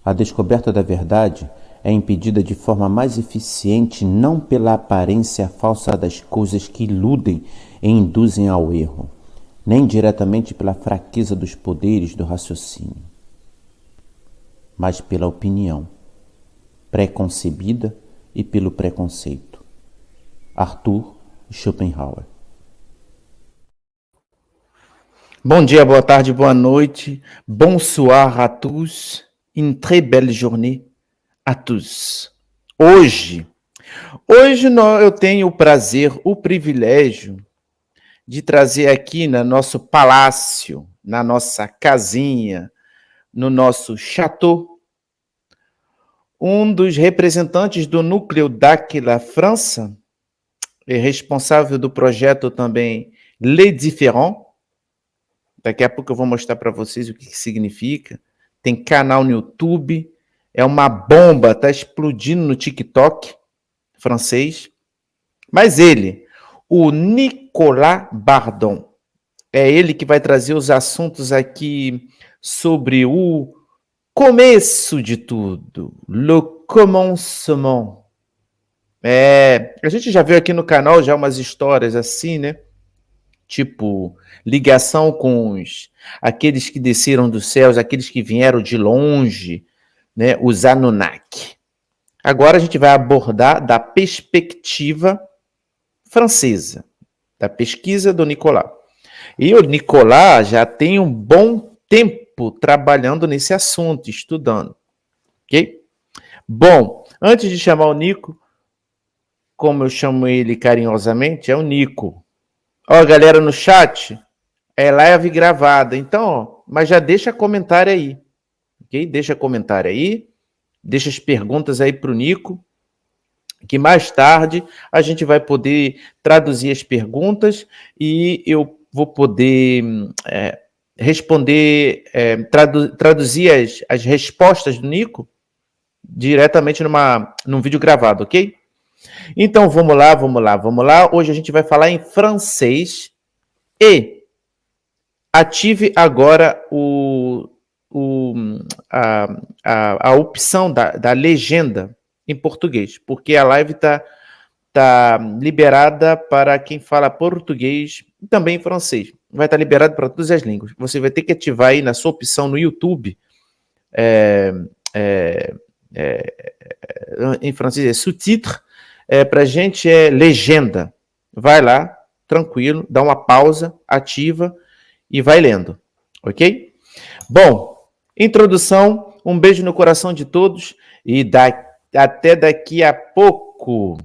A descoberta da verdade é impedida de forma mais eficiente não pela aparência falsa das coisas que iludem e induzem ao erro, nem diretamente pela fraqueza dos poderes do raciocínio, mas pela opinião, pré-concebida e pelo preconceito. Arthur Schopenhauer. Bom dia, boa tarde, boa noite. Bonsoir à tous. Une très belle journée à tous. Hoje eu tenho o prazer, o privilégio de trazer aqui no nosso palácio, na nossa casinha, no nosso château, um dos representantes do núcleo d'Aquila França, e responsável do projeto também Les Différents. Daqui a pouco eu vou mostrar para vocês o que significa. Tem canal no YouTube, é uma bomba, está explodindo no TikTok francês. Mas ele, o Nicolas Bardon, é ele que vai trazer os assuntos aqui sobre o começo de tudo, le commencement. A gente já viu aqui no canal já umas histórias assim, né? Tipo, ligação com aqueles que desceram dos céus, aqueles que vieram de longe, né? Os Anunnaki. Agora a gente vai abordar da perspectiva francesa, da pesquisa do Nicolas. E o Nicolas já tem um bom tempo trabalhando nesse assunto, estudando. Ok? Bom, antes de chamar o Nico, como eu chamo ele carinhosamente, é o Nico. Ó, galera no chat, é live gravada, então, ó, mas já deixa comentário aí, ok? Deixa comentário aí, deixa as perguntas aí para o Nico, que mais tarde a gente vai poder traduzir as perguntas e eu vou poder responder, traduzir as respostas do Nico diretamente num vídeo gravado, ok? Então, vamos lá. Hoje a gente vai falar em francês e ative agora a opção da legenda em português, porque a live está está liberada para quem fala português e também francês. Vai estar liberado para todas as línguas. Você vai ter que ativar aí na sua opção no YouTube, em francês é sous-titre, para a gente é legenda. Vai lá, tranquilo, dá uma pausa, ativa e vai lendo, ok? Bom, introdução, um beijo no coração de todos e até daqui a pouco.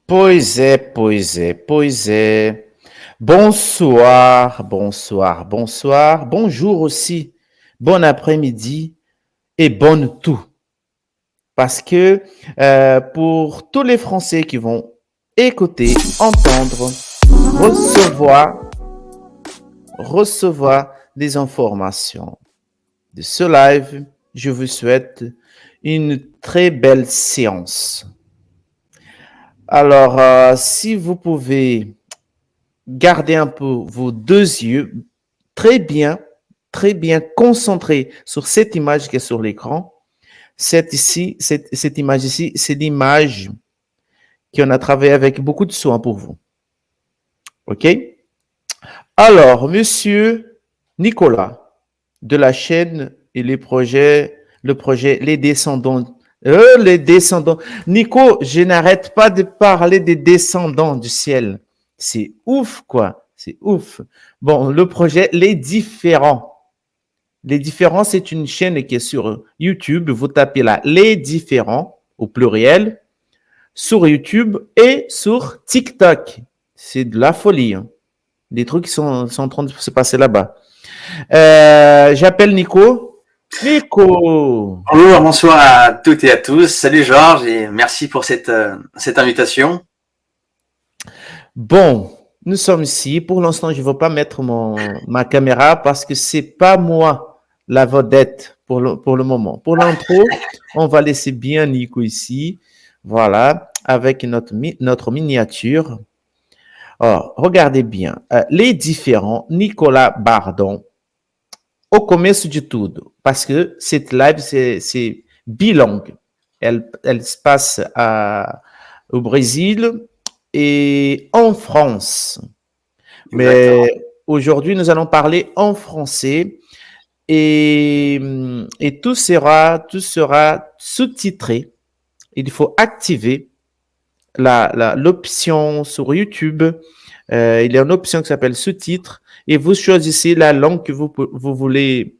Pois é, pois é, pois é. Bonsoir, bonsoir, bonsoir. Bonjour aussi. Bon après-midi et bonne tout. Parce que pour tous les Français qui vont écouter, entendre, recevoir des informations de ce live, je vous souhaite une très belle séance. Alors, si vous pouvez garder un peu vos deux yeux très bien concentrés sur cette image qui est sur l'écran. Cette image ici, c'est l'image qu'on a travaillé avec beaucoup de soin pour vous. OK? Alors, monsieur Nicolas, de la chaîne et le projet Les Descendants. Les Descendants. Nico, je n'arrête pas de parler des descendants du ciel. C'est ouf, quoi. C'est ouf. Bon, le projet Les Différents. Les Différents, c'est une chaîne qui est sur YouTube. Vous tapez là Les Différents, au pluriel, sur YouTube et sur TikTok. C'est de la folie. Hein. Des trucs qui sont en train de se passer là-bas. J'appelle Nico. Nico! Bonjour, bonsoir à toutes et à tous. Salut Georges et merci pour cette invitation. Bon, nous sommes ici. Pour l'instant, je ne vais pas mettre ma caméra parce que c'est pas moi la vedette pour le moment. Pour l'intro, on va laisser bien Nico ici. Voilà, avec notre miniature. Alors, regardez bien. Les Différents, Nicolas Bardon. Au começo de tudo, parce que cette live, c'est bilingue. Elle se passe au Brésil et en France. Exactement. Mais aujourd'hui, nous allons parler en français et tout sera sous-titré. Il faut activer l'option sur YouTube. Il y a une option qui s'appelle sous-titres et vous choisissez la langue que vous voulez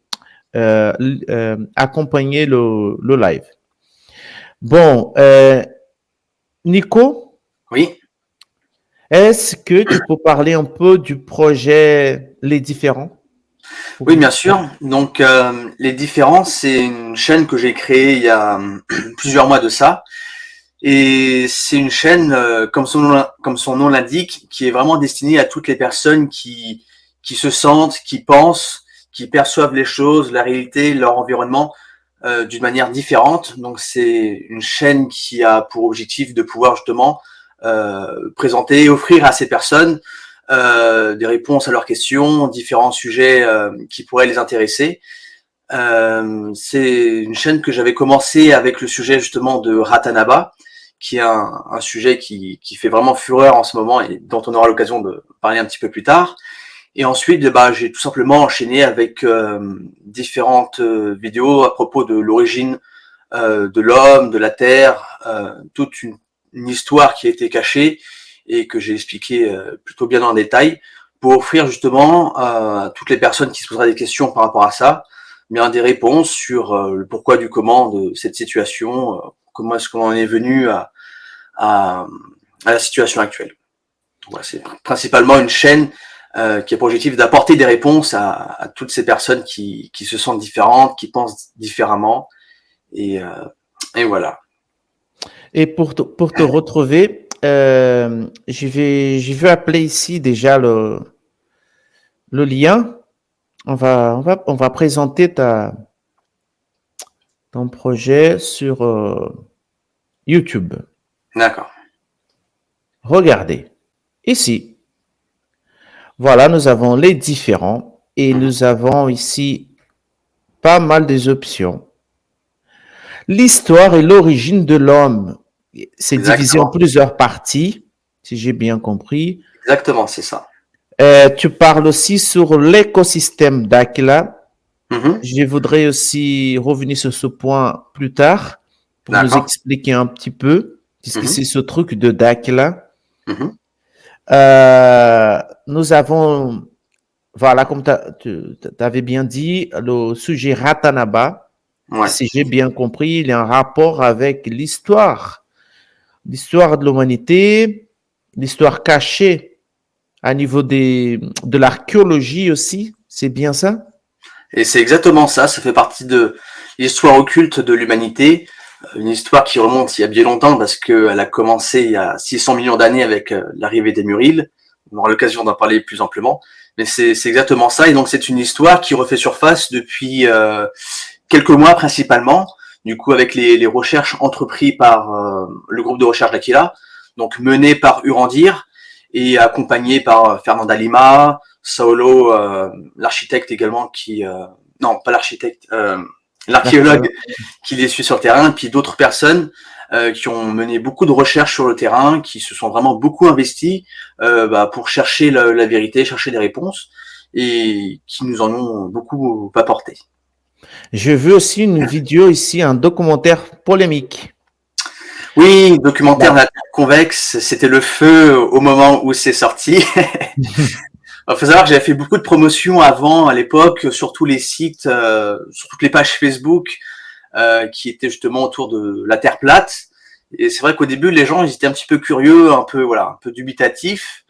accompagner le live. Bon, Nico, Oui. est-ce que tu peux parler un peu du projet Les Différents? Oui, bien sûr. Donc, Les Différents, c'est une chaîne que j'ai créée il y a plusieurs mois de ça. Et c'est une chaîne, comme son nom l'indique, qui est vraiment destinée à toutes les personnes qui se sentent, qui pensent, qui perçoivent les choses, la réalité, leur environnement d'une manière différente. Donc, c'est une chaîne qui a pour objectif de pouvoir justement présenter, offrir à ces personnes des réponses à leurs questions, différents sujets qui pourraient les intéresser. C'est une chaîne que j'avais commencé avec le sujet justement de Ratanaba, qui est un sujet qui fait vraiment fureur en ce moment et dont on aura l'occasion de parler un petit peu plus tard. Et ensuite, j'ai tout simplement enchaîné avec différentes vidéos à propos de l'origine de l'homme, de la Terre, toute une histoire qui a été cachée et que j'ai expliqué plutôt bien en détail pour offrir justement à toutes les personnes qui se poseraient des questions par rapport à ça, bien des réponses sur le pourquoi du comment de cette situation, comment est-ce qu'on en est venu à la situation actuelle. Voilà, c'est principalement une chaîne qui a pour objectif d'apporter des réponses à toutes ces personnes qui se sentent différentes, qui pensent différemment, et voilà. Et pour te retrouver, je vais appeler ici déjà le lien. On va présenter ton projet sur YouTube. D'accord. Regardez. Ici. Voilà, nous avons les différents et nous avons ici pas mal des options. L'histoire et l'origine de l'homme. C'est divisé en plusieurs parties, si j'ai bien compris. Exactement, c'est ça. Tu parles aussi sur l'écosystème d'Aquila. Je voudrais aussi revenir sur ce point plus tard pour nous expliquer un petit peu ce que c'est ce truc de Daquila. Nous avons, voilà, comme tu avais bien dit, le sujet Ratanaba. Ouais. Si j'ai bien compris, il y a un rapport avec l'histoire de l'humanité, l'histoire cachée à niveau de l'archéologie aussi. C'est bien ça? Et c'est exactement ça. Ça fait partie de l'histoire occulte de l'humanité. Une histoire qui remonte il y a bien longtemps parce qu'elle a commencé il y a 600 millions d'années avec l'arrivée des Muriles. On aura l'occasion d'en parler plus amplement. Mais c'est exactement ça. Et donc, c'est une histoire qui refait surface depuis quelques mois principalement. Du coup, avec les recherches entreprises par le groupe de recherche d'Aquila, donc mené par Urandir et accompagné par Fernanda Lima, Saulo, l'architecte également non, pas l'architecte, l'archéologue qui les suit sur le terrain, puis d'autres personnes qui ont mené beaucoup de recherches sur le terrain, qui se sont vraiment beaucoup investis pour chercher la vérité, chercher des réponses, et qui nous en ont beaucoup apporté. Je veux aussi une vidéo ici, un documentaire polémique. Oui, documentaire de la Terre convexe, c'était le feu au moment où c'est sorti. Il faut savoir que j'avais fait beaucoup de promotions avant, à l'époque, sur tous les sites, sur toutes les pages Facebook, qui étaient justement autour de la Terre plate. Et c'est vrai qu'au début, les gens, ils étaient un petit peu curieux, un peu dubitatifs.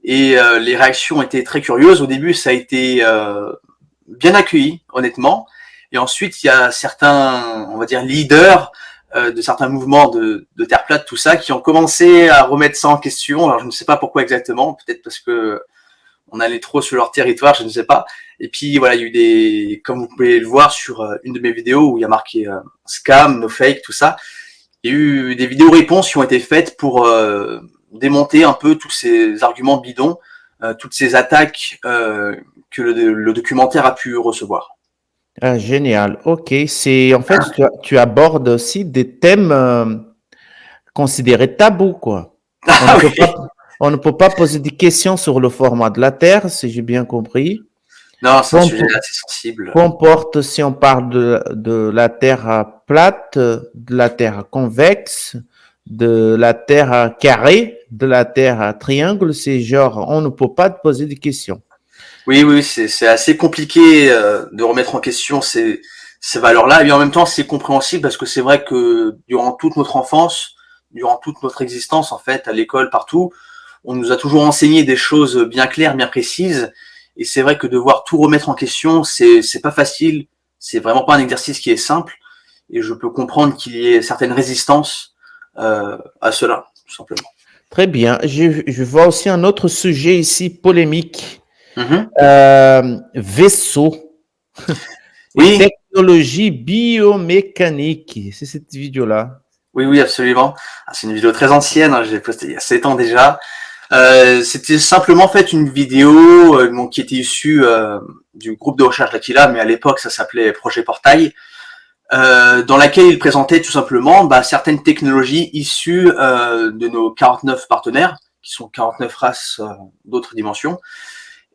Et les réactions étaient très curieuses. Au début, ça a été bien accueilli, honnêtement. Et ensuite, il y a certains, on va dire, leaders de certains mouvements de Terre plate, tout ça, qui ont commencé à remettre ça en question. Alors, je ne sais pas pourquoi exactement. Peut-être parce que on allait trop sur leur territoire, je ne sais pas. Et puis, voilà, il y a eu comme vous pouvez le voir sur une de mes vidéos où il y a marqué scam, no fake, tout ça. Il y a eu des vidéos-réponses qui ont été faites pour démonter un peu tous ces arguments bidons, toutes ces attaques que le documentaire a pu recevoir. Ah, génial. Ok, c'est en fait tu abordes aussi des thèmes considérés tabous, quoi. On ne Ah peut oui. pas on ne peut pas poser des questions sur le format de la Terre, si j'ai bien compris. Non, c'est un sujet Peu assez sensible. importe si on parle de la Terre plate, de la Terre convexe, de la Terre carrée, de la Terre triangle, c'est genre on ne peut pas te poser des questions. Oui, oui, c'est assez compliqué de remettre en question ces valeurs-là. Et en même temps, c'est compréhensible parce que c'est vrai que durant toute notre enfance, durant toute notre existence, en fait, à l'école, partout, on nous a toujours enseigné des choses bien claires, bien précises. Et c'est vrai que devoir tout remettre en question, c'est pas facile. C'est vraiment pas un exercice qui est simple. Et je peux comprendre qu'il y ait certaines résistances à cela, tout simplement. Très bien. Je vois aussi un autre sujet ici polémique. Mhm. Vaisseau et Oui, technologie biomécanique. C'est cette vidéo-là. oui, oui, absolument. Ah, c'est une vidéo très ancienne, hein, je l'ai postée il y a 7 ans déjà. C'était simplement en fait une vidéo donc, qui était issue du groupe de recherche d'Aquila, mais à l'époque ça s'appelait Projet Portail, dans laquelle il présentait tout simplement certaines technologies issues de nos 49 partenaires, qui sont 49 races d'autres dimensions.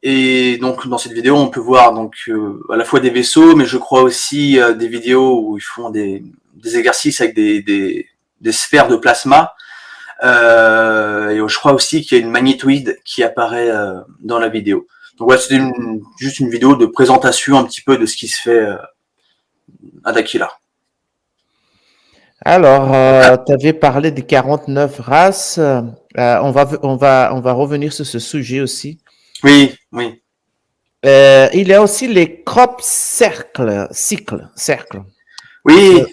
Et donc dans cette vidéo, on peut voir donc à la fois des vaisseaux, mais je crois aussi des vidéos où ils font des exercices avec des sphères de plasma. Et je crois aussi qu'il y a une magnétoïde qui apparaît dans la vidéo. Donc ouais, c'était juste une vidéo de présentation un petit peu de ce qui se fait à Dakila. Alors, tu avais parlé des 49 races. On va revenir sur ce sujet aussi. Oui, oui. Il y a aussi les crop cercles. Oui,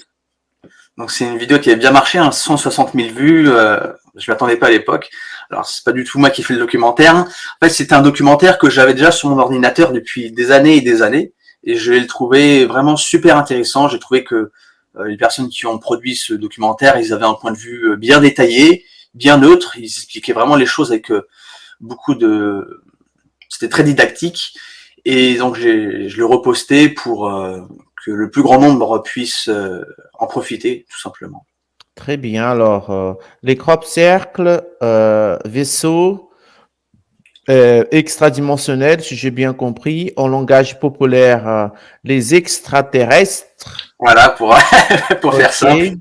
donc c'est une vidéo qui a bien marché, hein, 160 000 vues. Je m'attendais pas à l'époque. Alors c'est pas du tout moi qui fais le documentaire. En fait, c'était un documentaire que j'avais déjà sur mon ordinateur depuis des années et des années, et je l'ai le trouvé vraiment super intéressant. J'ai trouvé que les personnes qui ont produit ce documentaire, ils avaient un point de vue bien détaillé, bien neutre. Ils expliquaient vraiment les choses avec beaucoup de. C'était très didactique, et donc je l'ai reposté pour que le plus grand nombre puisse en profiter, tout simplement. Très bien. Alors, les crop cercles, vaisseaux extradimensionnels, si j'ai bien compris, en langage populaire, les extraterrestres. Voilà, pour, pour faire simple. OK.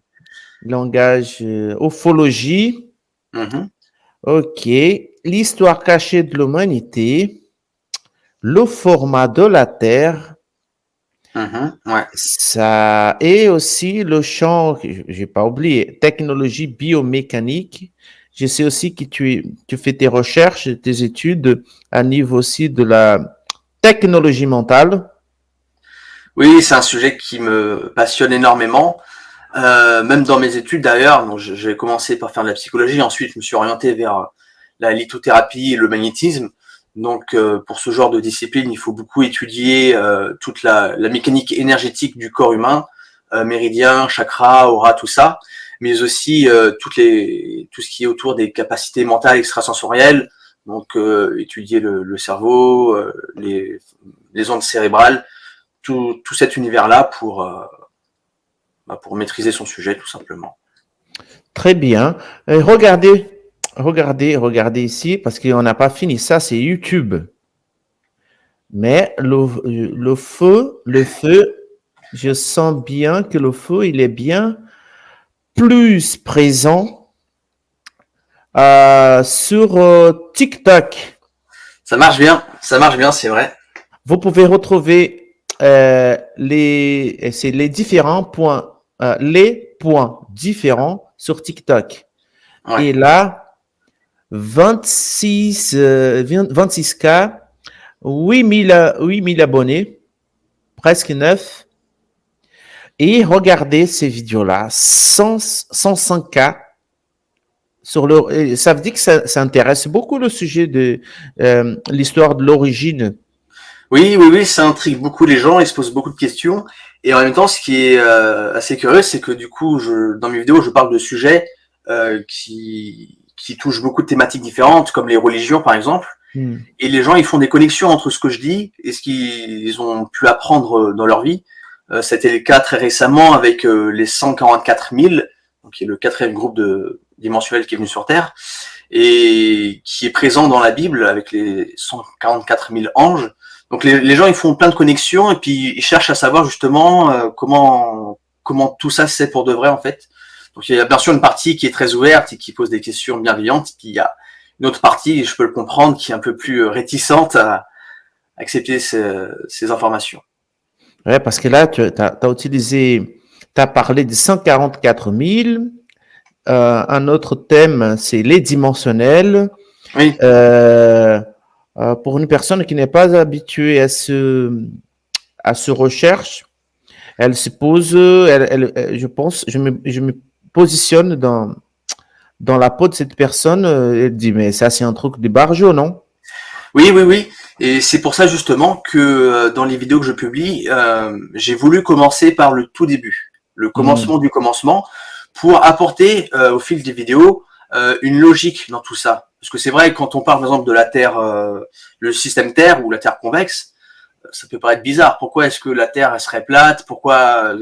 Langage ufologie. Mhm, OK. L'histoire cachée de l'humanité. Le format de la Terre. ouais. Ça et aussi le champ, j'ai pas oublié, technologie biomécanique. Je sais aussi que tu fais tes recherches, tes études à niveau aussi de la technologie mentale. Oui, c'est un sujet qui me passionne énormément. Même dans mes études d'ailleurs, donc j'ai commencé par faire de la psychologie, ensuite je me suis orienté vers la lithothérapie et le magnétisme. Donc pour ce genre de discipline, il faut beaucoup étudier toute la mécanique énergétique du corps humain, méridien, chakra, aura, tout ça, mais aussi tout ce qui est autour des capacités mentales extrasensorielles, donc étudier le cerveau, les ondes cérébrales, tout cet univers-là pour maîtriser son sujet, tout simplement. Très bien. Regardez ici, parce qu'on n'a pas fini. Ça, c'est YouTube. Mais le feu, je sens bien que le feu, il est bien plus présent sur TikTok. Ça marche bien, c'est vrai. Vous pouvez retrouver c'est les points différents sur TikTok. Ouais. Et là, 26K, 8000 abonnés, presque 9. Et regardez ces vidéos-là, 105K. Ça veut dire que ça intéresse beaucoup le sujet de l'histoire de l'origine. Oui, oui, oui, ça intrigue beaucoup les gens, ils se posent beaucoup de questions. Et en même temps, ce qui est assez curieux, c'est que du coup, dans mes vidéos, je parle de sujets qui touchent beaucoup de thématiques différentes, comme les religions, par exemple. Et les gens, ils font des connexions entre ce que je dis et ce qu'ils ont pu apprendre dans leur vie. C'était le cas très récemment avec les 144 000, donc qui est le 4e groupe dimensionnel qui est venu sur Terre, et qui est présent dans la Bible avec les 144 000 anges. Donc les gens, ils font plein de connexions et puis ils cherchent à savoir justement comment tout ça c'est pour de vrai en fait. Donc il y a bien sûr une partie qui est très ouverte et qui pose des questions bienveillantes, puis il y a une autre partie, je peux le comprendre, qui est un peu plus réticente à accepter ces informations. Ouais, parce que là, tu as parlé de 144 000. Un autre thème, c'est les dimensionnels. Oui. Pour une personne qui n'est pas habituée à ce recherche, elle se pose, je pense, je me positionne dans la peau de cette personne. Elle dit, mais ça, c'est un truc de barjo, non? Oui. Et c'est pour ça justement que dans les vidéos que je publie, j'ai voulu commencer par le tout début, le commencement du commencement, pour apporter au fil des vidéos une logique dans tout ça. Parce que c'est vrai, quand on parle par exemple de la Terre, le système Terre ou la Terre convexe, ça peut paraître bizarre. Pourquoi est-ce que la Terre elle serait plate?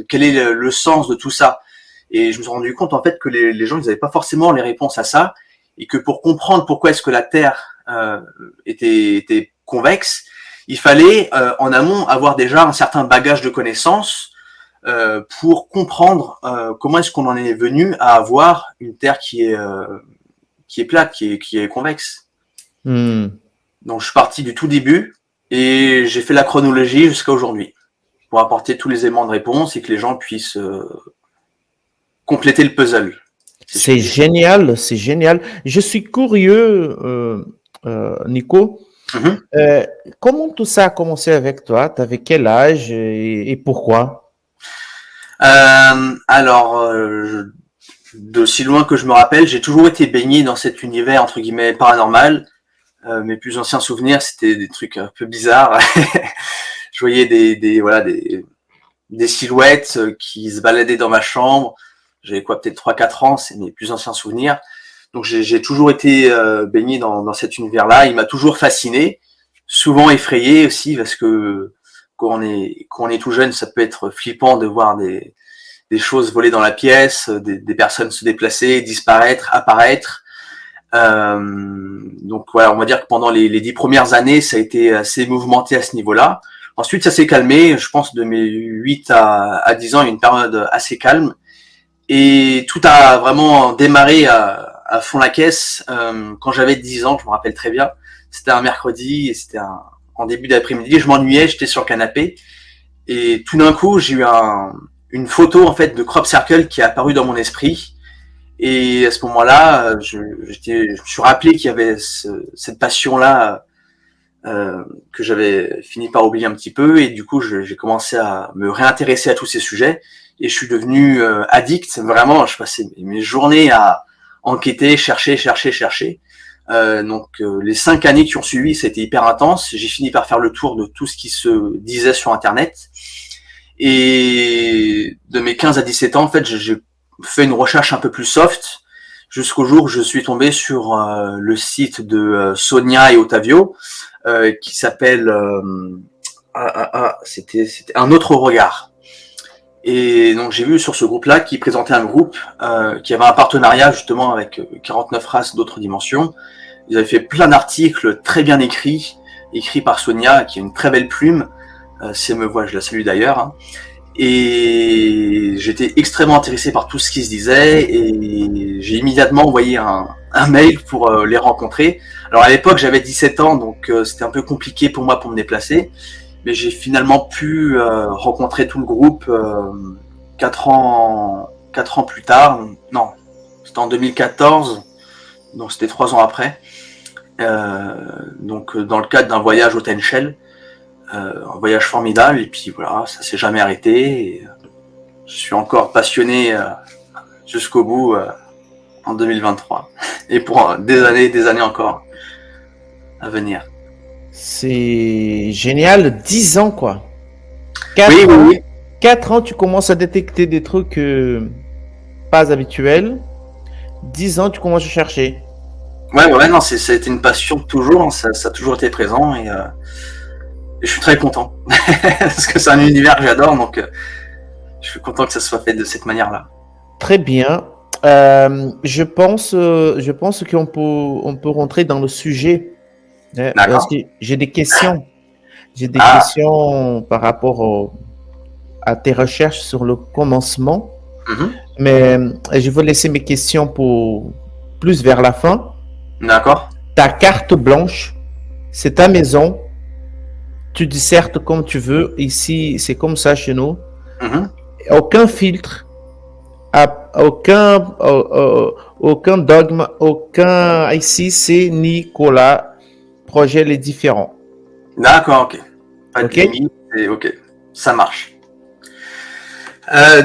Quel est le sens de tout ça? Et je me suis rendu compte en fait que les gens ils n'avaient pas forcément les réponses à ça, et que pour comprendre pourquoi est-ce que la Terre était convexe, il fallait en amont avoir déjà un certain bagage de connaissances pour comprendre comment est-ce qu'on en est venu à avoir une Terre qui est plate, qui est convexe. Donc je suis parti du tout début et j'ai fait la chronologie jusqu'à aujourd'hui pour apporter tous les éléments de réponse et que les gens puissent compléter le puzzle. C'est génial, c'est génial. Je suis curieux, Nico. Comment tout ça a commencé avec toi? Tu avais quel âge et pourquoi? D'aussi loin que je me rappelle, j'ai toujours été baigné dans cet univers entre guillemets paranormal. Mes plus anciens souvenirs, c'était des trucs un peu bizarres. Je voyais des silhouettes qui se baladaient dans ma chambre. J'avais peut-être 3-4 ans, c'est mes plus anciens souvenirs. Donc j'ai toujours été baigné dans cet univers-là. Il m'a toujours fasciné, souvent effrayé aussi, parce que quand on est tout jeune, ça peut être flippant de voir des choses voler dans la pièce, des personnes se déplacer, disparaître, apparaître. Donc voilà, on va dire que pendant les 10 premières années, ça a été assez mouvementé à ce niveau-là. Ensuite, ça s'est calmé. Je pense de mes 8 à 10 ans, il y a une période assez calme. Et tout a vraiment démarré à fond la caisse quand j'avais 10 ans, je me rappelle très bien. C'était un mercredi et c'était en début d'après-midi. Je m'ennuyais, j'étais sur le canapé. Et tout d'un coup, j'ai eu une photo en fait de crop circle qui est apparue dans mon esprit. Et à ce moment-là, je me suis rappelé qu'il y avait cette passion-là que j'avais fini par oublier un petit peu. Et du coup, j'ai commencé à me réintéresser à tous ces sujets. Et je suis devenu addict. Vraiment, je passais mes journées à enquêter, chercher. Donc les 5 années qui ont suivi, ça a été hyper intense. J'ai fini par faire le tour de tout ce qui se disait sur Internet. Et de mes 15 à 17 ans, en fait, j'ai fait une recherche un peu plus soft jusqu'au jour où je suis tombé sur le site de Sonia et Ottavio qui s'appelle c'était Un autre regard. Et donc j'ai vu sur ce groupe-là qui présentait un groupe qui avait un partenariat justement avec 49 races d'autres dimensions. Ils avaient fait plein d'articles très bien écrits par Sonia, qui a une très belle plume. Si elle me voit, je la salue d'ailleurs. Hein. Et j'étais extrêmement intéressé par tout ce qui se disait et j'ai immédiatement envoyé un mail pour les rencontrer. Alors à l'époque j'avais 17 ans, donc c'était un peu compliqué pour moi pour me déplacer. Mais j'ai finalement pu rencontrer tout le groupe 4 ans plus tard. Non, c'était en 2014, donc c'était 3 ans après. Donc dans le cadre d'un voyage au Tenshel, un voyage formidable. Et puis voilà, ça s'est jamais arrêté. Et, je suis encore passionné jusqu'au bout en 2023 et pour des années encore à venir. C'est génial, 10 ans quoi. 4 ans, tu commences à détecter des trucs pas habituels. 10 ans, tu commences à chercher. Ouais, non, ça a été une passion toujours, hein, ça a toujours été présent et je suis très content parce que c'est un univers que j'adore, donc je suis content que ça soit fait de cette manière-là. Très bien. Je pense on peut rentrer dans le sujet. Parce D'accord. que j'ai des questions. J'ai des Ah, questions par rapport à tes recherches sur le commencement. mhm. Mais je vais laisser mes questions pour plus vers la fin. D'accord. Ta carte blanche, c'est ta maison. Tu dissertes comme tu veux. Ici, c'est comme ça chez nous. Mhm. Aucun filtre, aucun dogme, aucun. Ici, c'est Nicolas. Projet les différents. D'accord, ok. Pas de OK? limite, et ok, ça marche.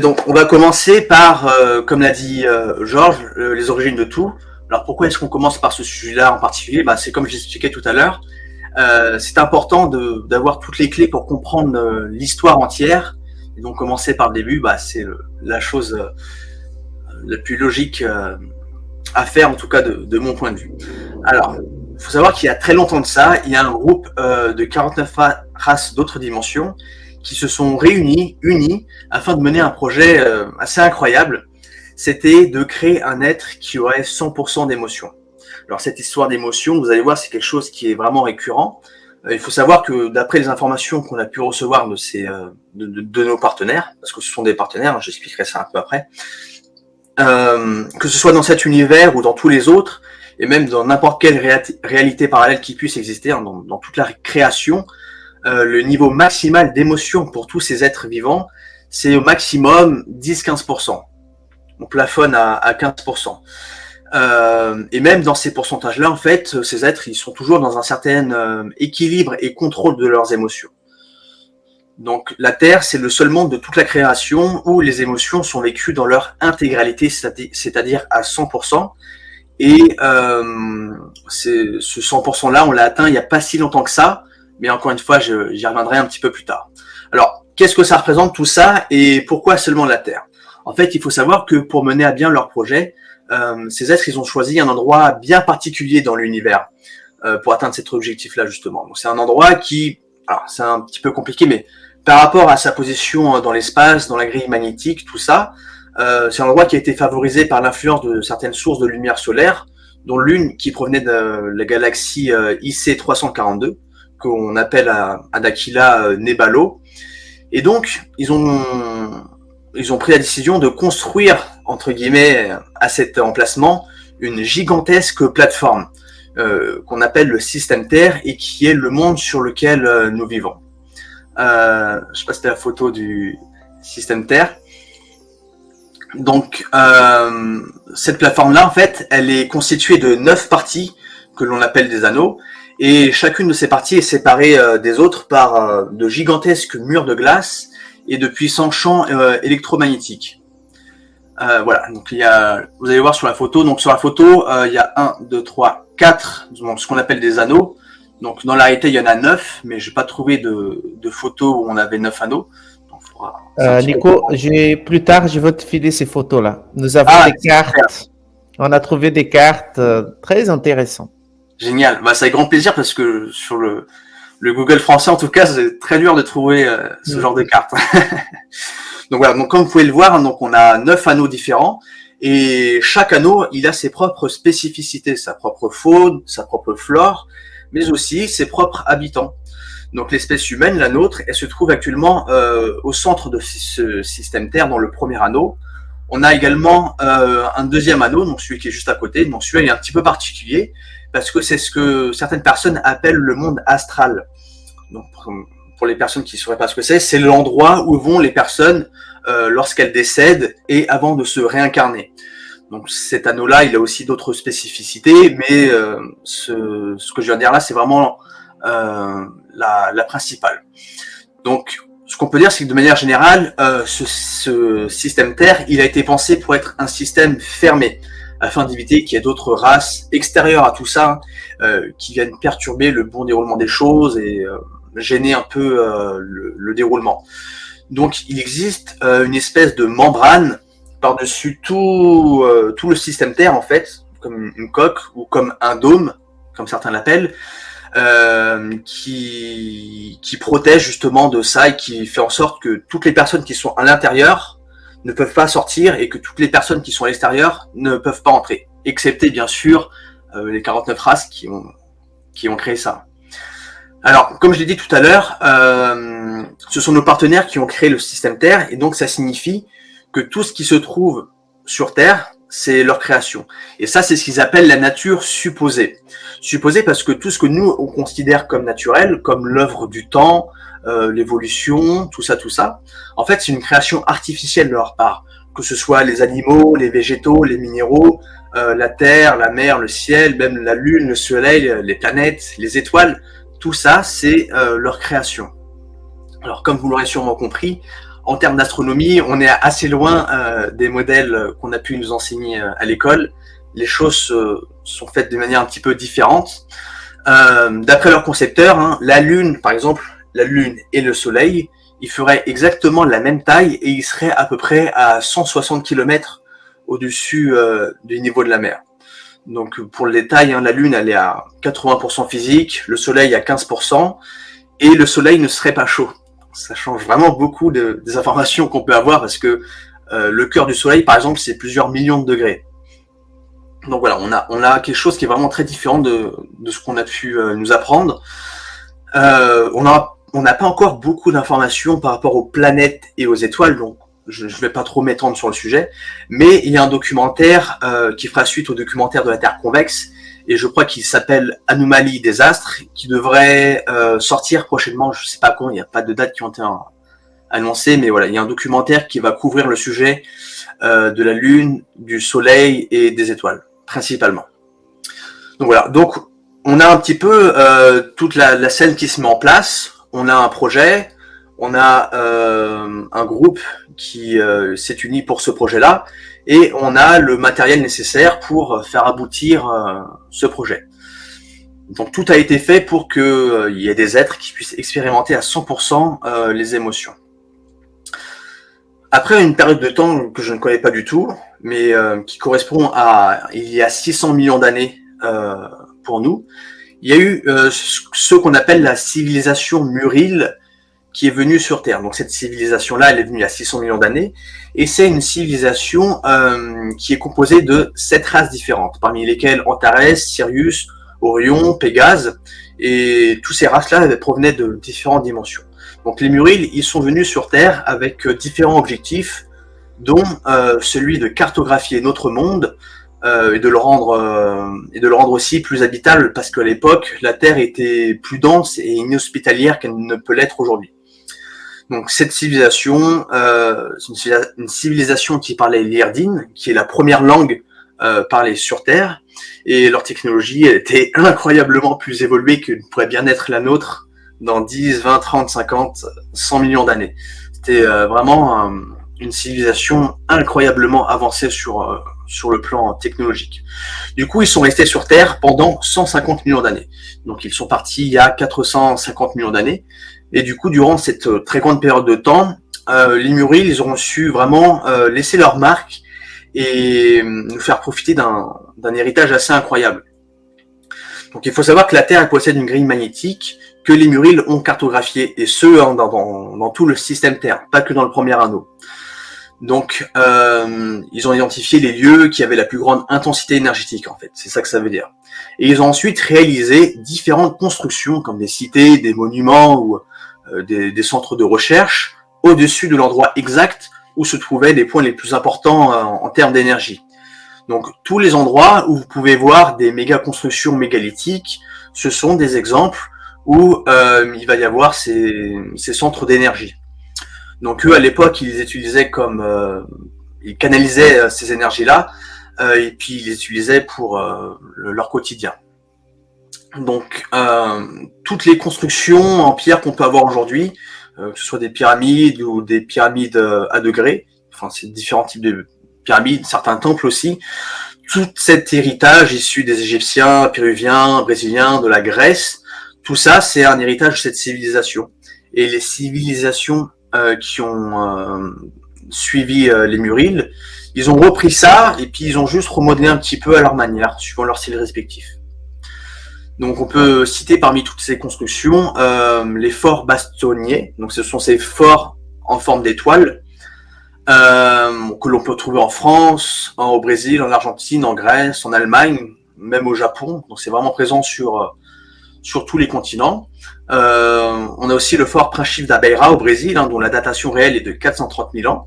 Donc, on va commencer par, comme l'a dit Georges, les origines de tout. Alors, pourquoi est-ce qu'on commence par ce sujet-là en particulier? Bah, c'est comme j'expliquais tout à l'heure. C'est important d'avoir toutes les clés pour comprendre l'histoire entière. Et donc, commencer par le début, bah, c'est la chose la plus logique à faire, en tout cas de mon point de vue. Alors, il faut savoir qu'il y a très longtemps de ça, il y a un groupe de 49 races d'autres dimensions qui se sont unis, afin de mener un projet assez incroyable. C'était de créer un être qui aurait 100% d'émotion. Alors cette histoire d'émotion, vous allez voir, c'est quelque chose qui est vraiment récurrent. Il faut savoir que d'après les informations qu'on a pu recevoir de nos partenaires, parce que ce sont des partenaires, j'expliquerai ça un peu après, que ce soit dans cet univers ou dans tous les autres, et même dans n'importe quelle réalité parallèle qui puisse exister, hein, dans toute la création, le niveau maximal d'émotion pour tous ces êtres vivants, c'est au maximum 10-15%. On plafonne à 15%. Et même dans ces pourcentages-là, en fait, ces êtres, ils sont toujours dans un certain équilibre et contrôle de leurs émotions. Donc la Terre, c'est le seul monde de toute la création où les émotions sont vécues dans leur intégralité, c'est-à-dire à 100%. Et ce 100%-là, on l'a atteint il n'y a pas si longtemps que ça, mais encore une fois, j'y reviendrai un petit peu plus tard. Alors, qu'est-ce que ça représente tout ça et pourquoi seulement la Terre? En fait, il faut savoir que pour mener à bien leur projet, ces êtres, ils ont choisi un endroit bien particulier dans l'univers pour atteindre cet objectif-là, justement. Donc, c'est un endroit qui, alors, c'est un petit peu compliqué, mais par rapport à sa position dans l'espace, dans la grille magnétique, tout ça, c'est un endroit qui a été favorisé par l'influence de certaines sources de lumière solaire, dont l'une qui provenait de la galaxie IC 342, qu'on appelle à Dakila Nebalo. Et donc, ils ont pris la décision de construire, entre guillemets, à cet emplacement, une gigantesque plateforme qu'on appelle le système Terre et qui est le monde sur lequel nous vivons. Je sais pas si c'était la photo du système Terre. Donc, cette plateforme-là, en fait, elle est constituée de 9 parties que l'on appelle des anneaux, et chacune de ces parties est séparée des autres par de gigantesques murs de glace et de puissants champs électromagnétiques. Voilà, donc vous allez voir sur la photo, donc sur la photo, il y a 1, 2, 3, 4, donc ce qu'on appelle des anneaux. Donc dans la réalité, il y en a 9, mais je n'ai pas trouvé de photo où on avait 9 anneaux. Nico, plus tard, je vais te filer ces photos-là. Nous avons des cartes. Super. On a trouvé des cartes très intéressantes. Génial. Bah, c'est avec grand plaisir parce que sur le Google français, en tout cas, c'est très dur de trouver ce genre de cartes. Donc voilà. Donc comme vous pouvez le voir, donc on a 9 anneaux différents et chaque anneau, il a ses propres spécificités, sa propre faune, sa propre flore, mais aussi ses propres habitants. Donc l'espèce humaine, la nôtre, elle se trouve actuellement au centre de ce système Terre, dans le premier anneau. On a également un deuxième anneau, donc celui qui est juste à côté. Donc celui-là, il est un petit peu particulier, parce que c'est ce que certaines personnes appellent le monde astral. Donc pour les personnes qui ne sauraient pas ce que c'est l'endroit où vont les personnes lorsqu'elles décèdent et avant de se réincarner. Donc cet anneau-là, il a aussi d'autres spécificités, mais ce que je viens de dire là, c'est vraiment la principale. Donc, ce qu'on peut dire, c'est que de manière générale, ce système Terre, il a été pensé pour être un système fermé, afin d'éviter qu'il y ait d'autres races extérieures à tout ça, qui viennent perturber le bon déroulement des choses et gêner un peu le déroulement. Donc, il existe une espèce de membrane par-dessus tout le système Terre, en fait, comme une coque ou comme un dôme, comme certains l'appellent, qui protège justement de ça et qui fait en sorte que toutes les personnes qui sont à l'intérieur ne peuvent pas sortir et que toutes les personnes qui sont à l'extérieur ne peuvent pas entrer, excepté bien sûr les 49 races qui ont créé ça. Alors, comme je l'ai dit tout à l'heure, ce sont nos partenaires qui ont créé le système Terre, et donc ça signifie que tout ce qui se trouve sur Terre, c'est leur création. Et ça, c'est ce qu'ils appellent la nature supposée. Supposée parce que tout ce que nous, on considère comme naturel, comme l'œuvre du temps, l'évolution, tout ça, en fait, c'est une création artificielle de leur part. Que ce soit les animaux, les végétaux, les minéraux, la terre, la mer, le ciel, même la lune, le soleil, les planètes, les étoiles, tout ça, c'est leur création. Alors, comme vous l'aurez sûrement compris, en termes d'astronomie, on est assez loin des modèles qu'on a pu nous enseigner à l'école. Les choses sont faites de manière un petit peu différente. D'après leurs concepteurs, la Lune, par exemple, la Lune et le Soleil, ils feraient exactement la même taille et ils seraient à peu près à 160 km au-dessus du niveau de la mer. Donc pour le détail, la Lune elle est à 80% physique, le Soleil à 15%, et le Soleil ne serait pas chaud. Ça change vraiment beaucoup des informations qu'on peut avoir parce que le cœur du Soleil, par exemple, c'est plusieurs millions de degrés. Donc voilà, on a quelque chose qui est vraiment très différent de ce qu'on a pu nous apprendre. On n'a pas encore beaucoup d'informations par rapport aux planètes et aux étoiles, donc je ne vais pas trop m'étendre sur le sujet, mais il y a un documentaire qui fera suite au documentaire de la Terre convexe, et je crois qu'il s'appelle Anomalie des astres, qui devrait sortir prochainement, je ne sais pas quand, il n'y a pas de date qui ont été annoncées, mais voilà, il y a un documentaire qui va couvrir le sujet de la Lune, du Soleil et des étoiles, principalement. Donc voilà, donc on a un petit peu toute la scène qui se met en place, on a un projet, on a un groupe qui s'est uni pour ce projet-là, et on a le matériel nécessaire pour faire aboutir ce projet. Donc tout a été fait pour qu'il y ait des êtres qui puissent expérimenter à 100% les émotions. Après une période de temps que je ne connais pas du tout, mais qui correspond à il y a 600 millions d'années pour nous, il y a eu ce qu'on appelle la civilisation Murile, qui est venue sur Terre. Donc cette civilisation-là, elle est venue il y a 600 millions d'années, et c'est une civilisation qui est composée de 7 races différentes, parmi lesquelles Antares, Sirius, Orion, Pégase, et toutes ces races-là provenaient de différentes dimensions. Donc les Muriles, ils sont venus sur Terre avec différents objectifs, dont celui de cartographier notre monde, et de le rendre aussi plus habitable, parce qu'à l'époque, la Terre était plus dense et inhospitalière qu'elle ne peut l'être aujourd'hui. Donc cette civilisation, c'est une civilisation qui parlait l'Irdine, qui est la première langue parlée sur Terre, et leur technologie était incroyablement plus évoluée que pourrait bien être la nôtre dans 10, 20, 30, 50, 100 millions d'années. C'était vraiment une civilisation incroyablement avancée sur le plan technologique. Du coup, ils sont restés sur Terre pendant 150 millions d'années. Donc ils sont partis il y a 450 millions d'années. Et du coup, durant cette très grande période de temps, les Muriles, ils auront su vraiment laisser leur marque et nous faire profiter d'un héritage assez incroyable. Donc il faut savoir que la Terre elle possède une grille magnétique que les Muriles ont cartographiée, et ce, dans tout le système Terre, pas que dans le premier anneau. Donc ils ont identifié les lieux qui avaient la plus grande intensité énergétique, en fait, c'est ça que ça veut dire. Et ils ont ensuite réalisé différentes constructions, comme des cités, des monuments ou des centres de recherche, au-dessus de l'endroit exact où se trouvaient les points les plus importants en termes d'énergie. Donc tous les endroits où vous pouvez voir des méga constructions mégalithiques, ce sont des exemples où il va y avoir ces centres d'énergie. Donc eux à l'époque ils les utilisaient ils canalisaient ces énergies-là et puis ils les utilisaient pour leur quotidien. Donc toutes les constructions en pierre qu'on peut avoir aujourd'hui, que ce soit des pyramides ou des pyramides à degrés, enfin c'est différents types de pyramides, certains temples aussi, tout cet héritage issu des Égyptiens, Péruviens, Brésiliens, de la Grèce, tout ça c'est un héritage de cette civilisation. Et les civilisations qui ont suivi les Muriles, Ils ont repris ça et puis ils ont juste remodelé un petit peu à leur manière, suivant leur style respectif. Donc on peut citer parmi toutes ces constructions les forts bastonniers. Donc ce sont ces forts en forme d'étoile que l'on peut trouver en France, au Brésil, en Argentine, en Grèce, en Allemagne, même au Japon. Donc c'est vraiment présent sur tous les continents. On a aussi le fort Principe da Beira au Brésil, dont la datation réelle est de 430 000 ans,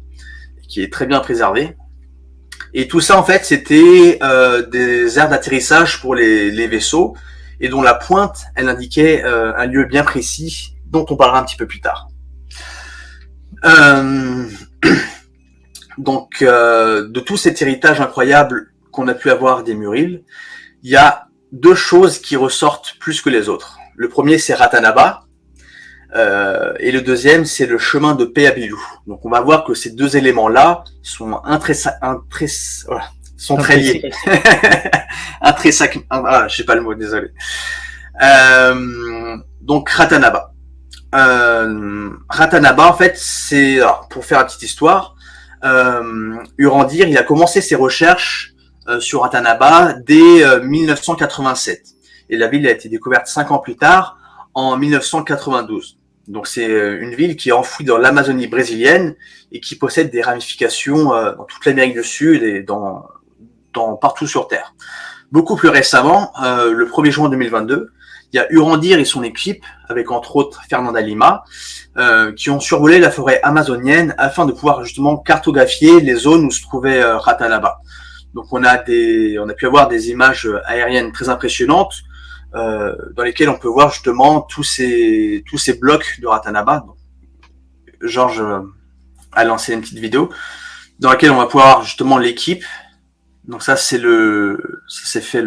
qui est très bien préservé. Et tout ça, en fait, c'était des aires d'atterrissage pour les vaisseaux, et dont la pointe, elle indiquait un lieu bien précis, dont on parlera un petit peu plus tard. Donc, de tout cet héritage incroyable qu'on a pu avoir des Muriles, il y a deux choses qui ressortent plus que les autres. Le premier, c'est Ratanaba, et le deuxième, c'est le chemin de Peabilu. Donc, on va voir que ces deux éléments-là sont très liés. J'ai pas le mot, désolé. Donc, Ratanaba. Ratanaba, en fait, c'est, alors, pour faire la petite histoire, Urandir, il a commencé ses recherches sur Ratanaba dès 1987. Et la ville a été découverte 5 ans plus tard, en 1992. Donc c'est une ville qui est enfouie dans l'Amazonie brésilienne et qui possède des ramifications dans toute l'Amérique du Sud et dans partout sur Terre. Beaucoup plus récemment, le 1er juin 2022, il y a Urandir et son équipe, avec entre autres Fernanda Lima, qui ont survolé la forêt amazonienne afin de pouvoir justement cartographier les zones où se trouvait Ratanaba. Donc on a pu avoir des images aériennes très impressionnantes, dans lesquelles on peut voir justement tous ces blocs de Ratanaba. Georges a lancé une petite vidéo dans laquelle on va pouvoir voir justement l'équipe. Donc ça s'est fait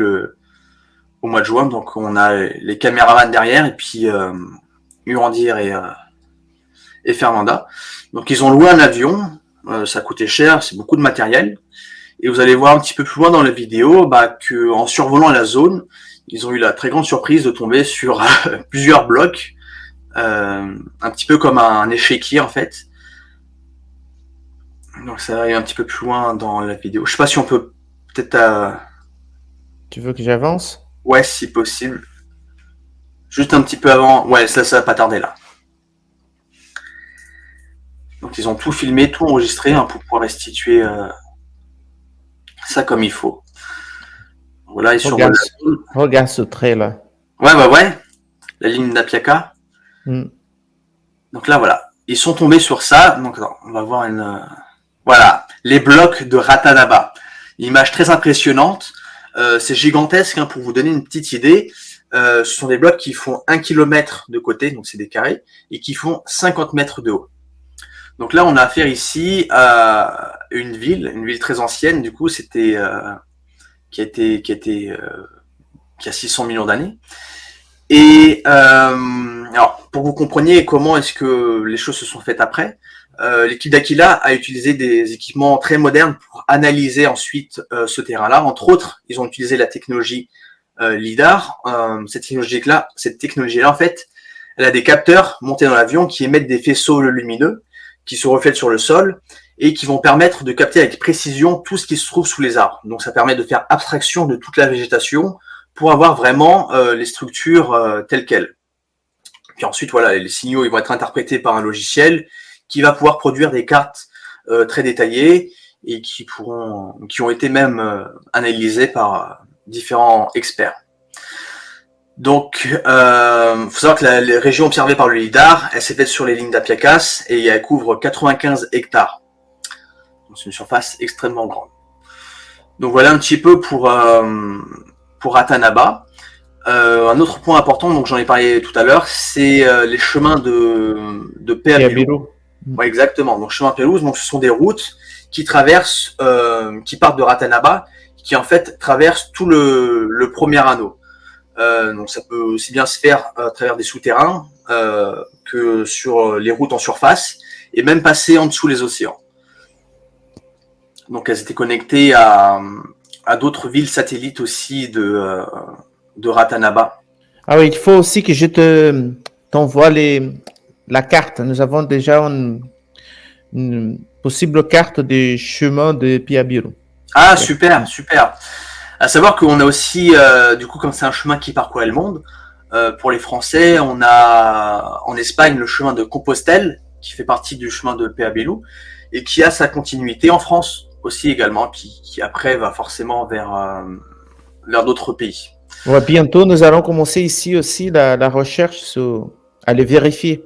au mois de juin. Donc on a les caméramans derrière et puis Urandir et Fernanda. Donc ils ont loué un avion, ça coûtait cher, c'est beaucoup de matériel. Et vous allez voir un petit peu plus loin dans la vidéo que en survolant la zone, ils ont eu la très grande surprise de tomber sur plusieurs blocs, un petit peu comme un échiquier en fait. Donc ça va aller un petit peu plus loin dans la vidéo. Je sais pas si on peut peut-être... Tu veux que j'avance? Ouais, si possible. Juste un petit peu avant. Ouais, ça va pas tarder là. Donc ils ont tout filmé, tout enregistré pour pouvoir restituer ça comme il faut. Voilà, ils regarde ce trait là. Ouais. La ligne d'Apiaca. Donc là, voilà. Ils sont tombés sur ça. Donc on va voir voilà, les blocs de Ratanaba. Une image très impressionnante. C'est gigantesque, pour vous donner une petite idée. Ce sont des blocs qui font 1 km de côté, donc c'est des carrés, et qui font 50 mètres de haut. Donc là, on a affaire ici à une ville très ancienne, du coup, c'était qui a 600 millions d'années. Et alors, pour que vous compreniez comment est-ce que les choses se sont faites après, l'équipe d'Aquila a utilisé des équipements très modernes pour analyser ensuite ce terrain-là. Entre autres, ils ont utilisé la technologie LIDAR. Cette technologie-là, en fait, elle a des capteurs montés dans l'avion qui émettent des faisceaux lumineux qui se reflètent sur le sol et qui vont permettre de capter avec précision tout ce qui se trouve sous les arbres. Donc ça permet de faire abstraction de toute la végétation pour avoir vraiment les structures telles quelles. Puis ensuite, voilà, les signaux ils vont être interprétés par un logiciel qui va pouvoir produire des cartes très détaillées et qui ont été même analysées par différents experts. Donc, faut savoir que la région observée par le LIDAR, elle s'est faite sur les lignes d'Apiacas et elle couvre 95 hectares. Donc, c'est une surface extrêmement grande. Donc voilà un petit peu pour Ratanaba. Un autre point important, donc j'en ai parlé tout à l'heure, c'est les chemins de Peabilu. Ouais, exactement. Donc chemin Pelouse, donc ce sont des routes qui traversent, qui partent de Ratanaba, qui en fait traversent tout le premier anneau. Donc ça peut aussi bien se faire à travers des souterrains que sur les routes en surface et même passer en dessous les océans. Donc elles étaient connectées à d'autres villes satellites aussi de Ratanaba. Ah oui, il faut aussi que je t'envoie la carte. Nous avons déjà une possible carte des chemins de Piabiru. Ah, super, super. À savoir qu'on a aussi, du coup, comme c'est un chemin qui parcourait le monde, pour les Français, on a en Espagne le chemin de Compostelle, qui fait partie du chemin de Peabelu, et qui a sa continuité en France aussi également, qui après va forcément vers d'autres pays. Ouais, bientôt, nous allons commencer ici aussi la recherche sur aller vérifier.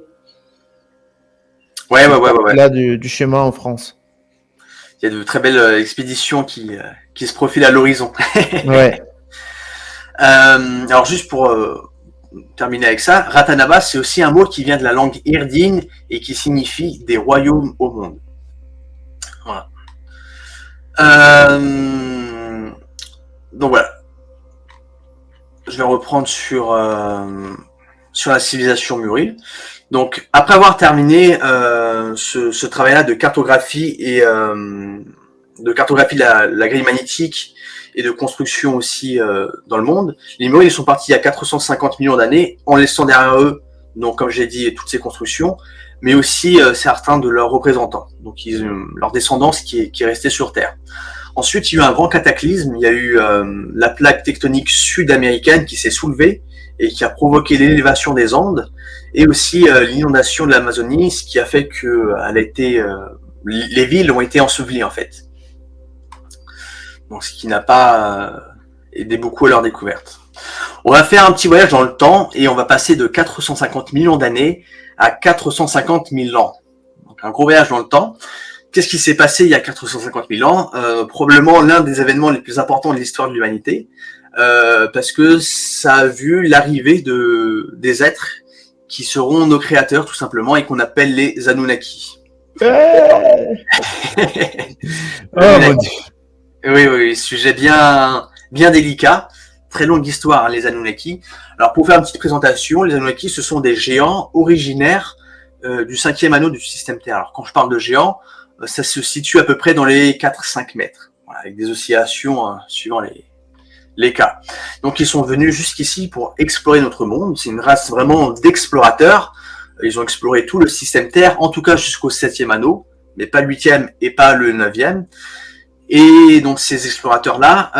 Ouais. Là du chemin en France. Il y a de très belles expéditions qui se profilent à l'horizon. Ouais. Alors juste pour terminer avec ça, Ratanaba, c'est aussi un mot qui vient de la langue irdine et qui signifie des royaumes au monde. Voilà. Donc voilà. Je vais reprendre sur la civilisation Muril. Donc après avoir terminé ce travail-là de cartographie et de la grille magnétique et de construction aussi dans le monde, les Muril sont partis il y a 450 millions d'années en laissant derrière eux, donc comme j'ai dit, toutes ces constructions, mais aussi certains de leurs représentants, donc leur descendance qui est restée sur Terre. Ensuite, il y a eu un grand cataclysme, il y a eu la plaque tectonique sud-américaine qui s'est soulevée et qui a provoqué l'élévation des Andes, et aussi l'inondation de l'Amazonie, ce qui a fait que les villes ont été ensevelies en fait. Donc, ce qui n'a pas aidé beaucoup à leur découverte. On va faire un petit voyage dans le temps et on va passer de 450 millions d'années à 450 000 ans. Donc, un gros voyage dans le temps. Qu'est-ce qui s'est passé il y a 450 000 ans? Probablement l'un des événements les plus importants de l'histoire de l'humanité, parce que ça a vu l'arrivée des êtres qui seront nos créateurs tout simplement et qu'on appelle les Anunnaki. Oh mon Dieu. Oui, sujet bien délicat, très longue histoire, hein, les Anunnaki. Alors pour faire une petite présentation, les Anunnaki, ce sont des géants originaires du 5e anneau du système Terre. Alors quand je parle de géants, ça se situe à peu près dans les 4-5 mètres, voilà, avec des oscillations suivant les cas. Donc ils sont venus jusqu'ici pour explorer notre monde. C'est une race vraiment d'explorateurs. Ils ont exploré tout le système Terre, en tout cas jusqu'au 7e anneau, mais pas le 8e et pas le 9e. Et donc ces explorateurs-là,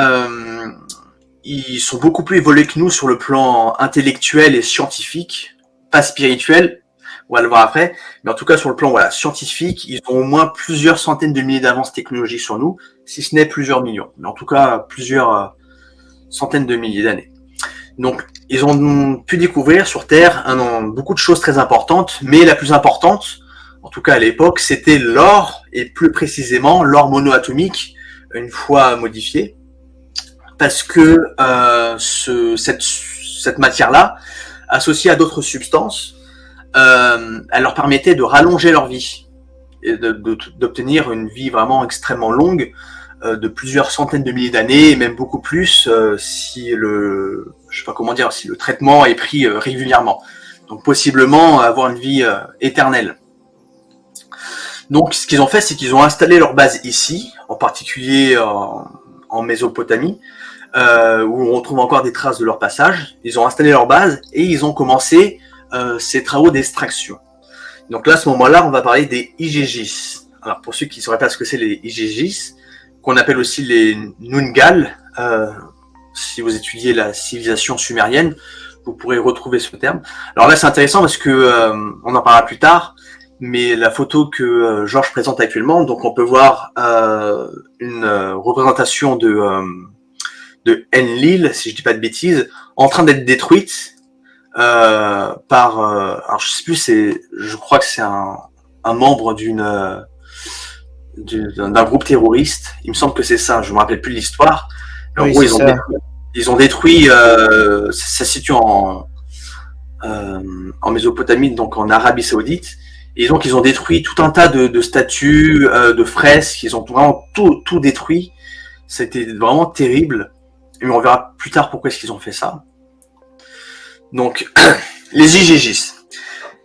ils sont beaucoup plus évolués que nous sur le plan intellectuel et scientifique, pas spirituel, on va le voir après, mais en tout cas sur le plan scientifique, ils ont au moins plusieurs centaines de milliers d'avances technologiques sur nous, si ce n'est plusieurs millions, mais en tout cas plusieurs centaines de milliers d'années. Donc ils ont pu découvrir sur Terre beaucoup de choses très importantes, mais la plus importante, en tout cas à l'époque, c'était l'or, et plus précisément l'or monoatomique, une fois modifié, parce que cette matière-là, associée à d'autres substances, elle leur permettait de rallonger leur vie et d'obtenir une vie vraiment extrêmement longue, de plusieurs centaines de milliers d'années, et même beaucoup plus si le traitement est pris régulièrement. Donc possiblement avoir une vie éternelle. Donc, ce qu'ils ont fait, c'est qu'ils ont installé leur base ici, en particulier en Mésopotamie, où on retrouve encore des traces de leur passage. Ils ont installé leur base et ils ont commencé ces travaux d'extraction. Donc là, à ce moment-là, on va parler des IGGIS. Alors, pour ceux qui ne sauraient pas ce que c'est les IGGIS, qu'on appelle aussi les Nungal, si vous étudiez la civilisation sumérienne, vous pourrez retrouver ce terme. Alors là, c'est intéressant parce que on en parlera plus tard. Mais la photo que Georges présente actuellement, donc on peut voir une représentation de Enlil, si je dis pas de bêtises, en train d'être détruite par, alors je sais plus, je crois que c'est un membre d'un groupe terroriste. Il me semble que c'est ça. Je me rappelle plus de l'histoire. En gros, ils ont détruit. Ça se situe en Mésopotamie, donc en Arabie Saoudite. Et donc, ils ont détruit tout un tas de statues, de fresques. Ils ont vraiment tout détruit. C'était vraiment terrible. Mais on verra plus tard pourquoi est-ce qu'ils ont fait ça. Donc, les IGGIS.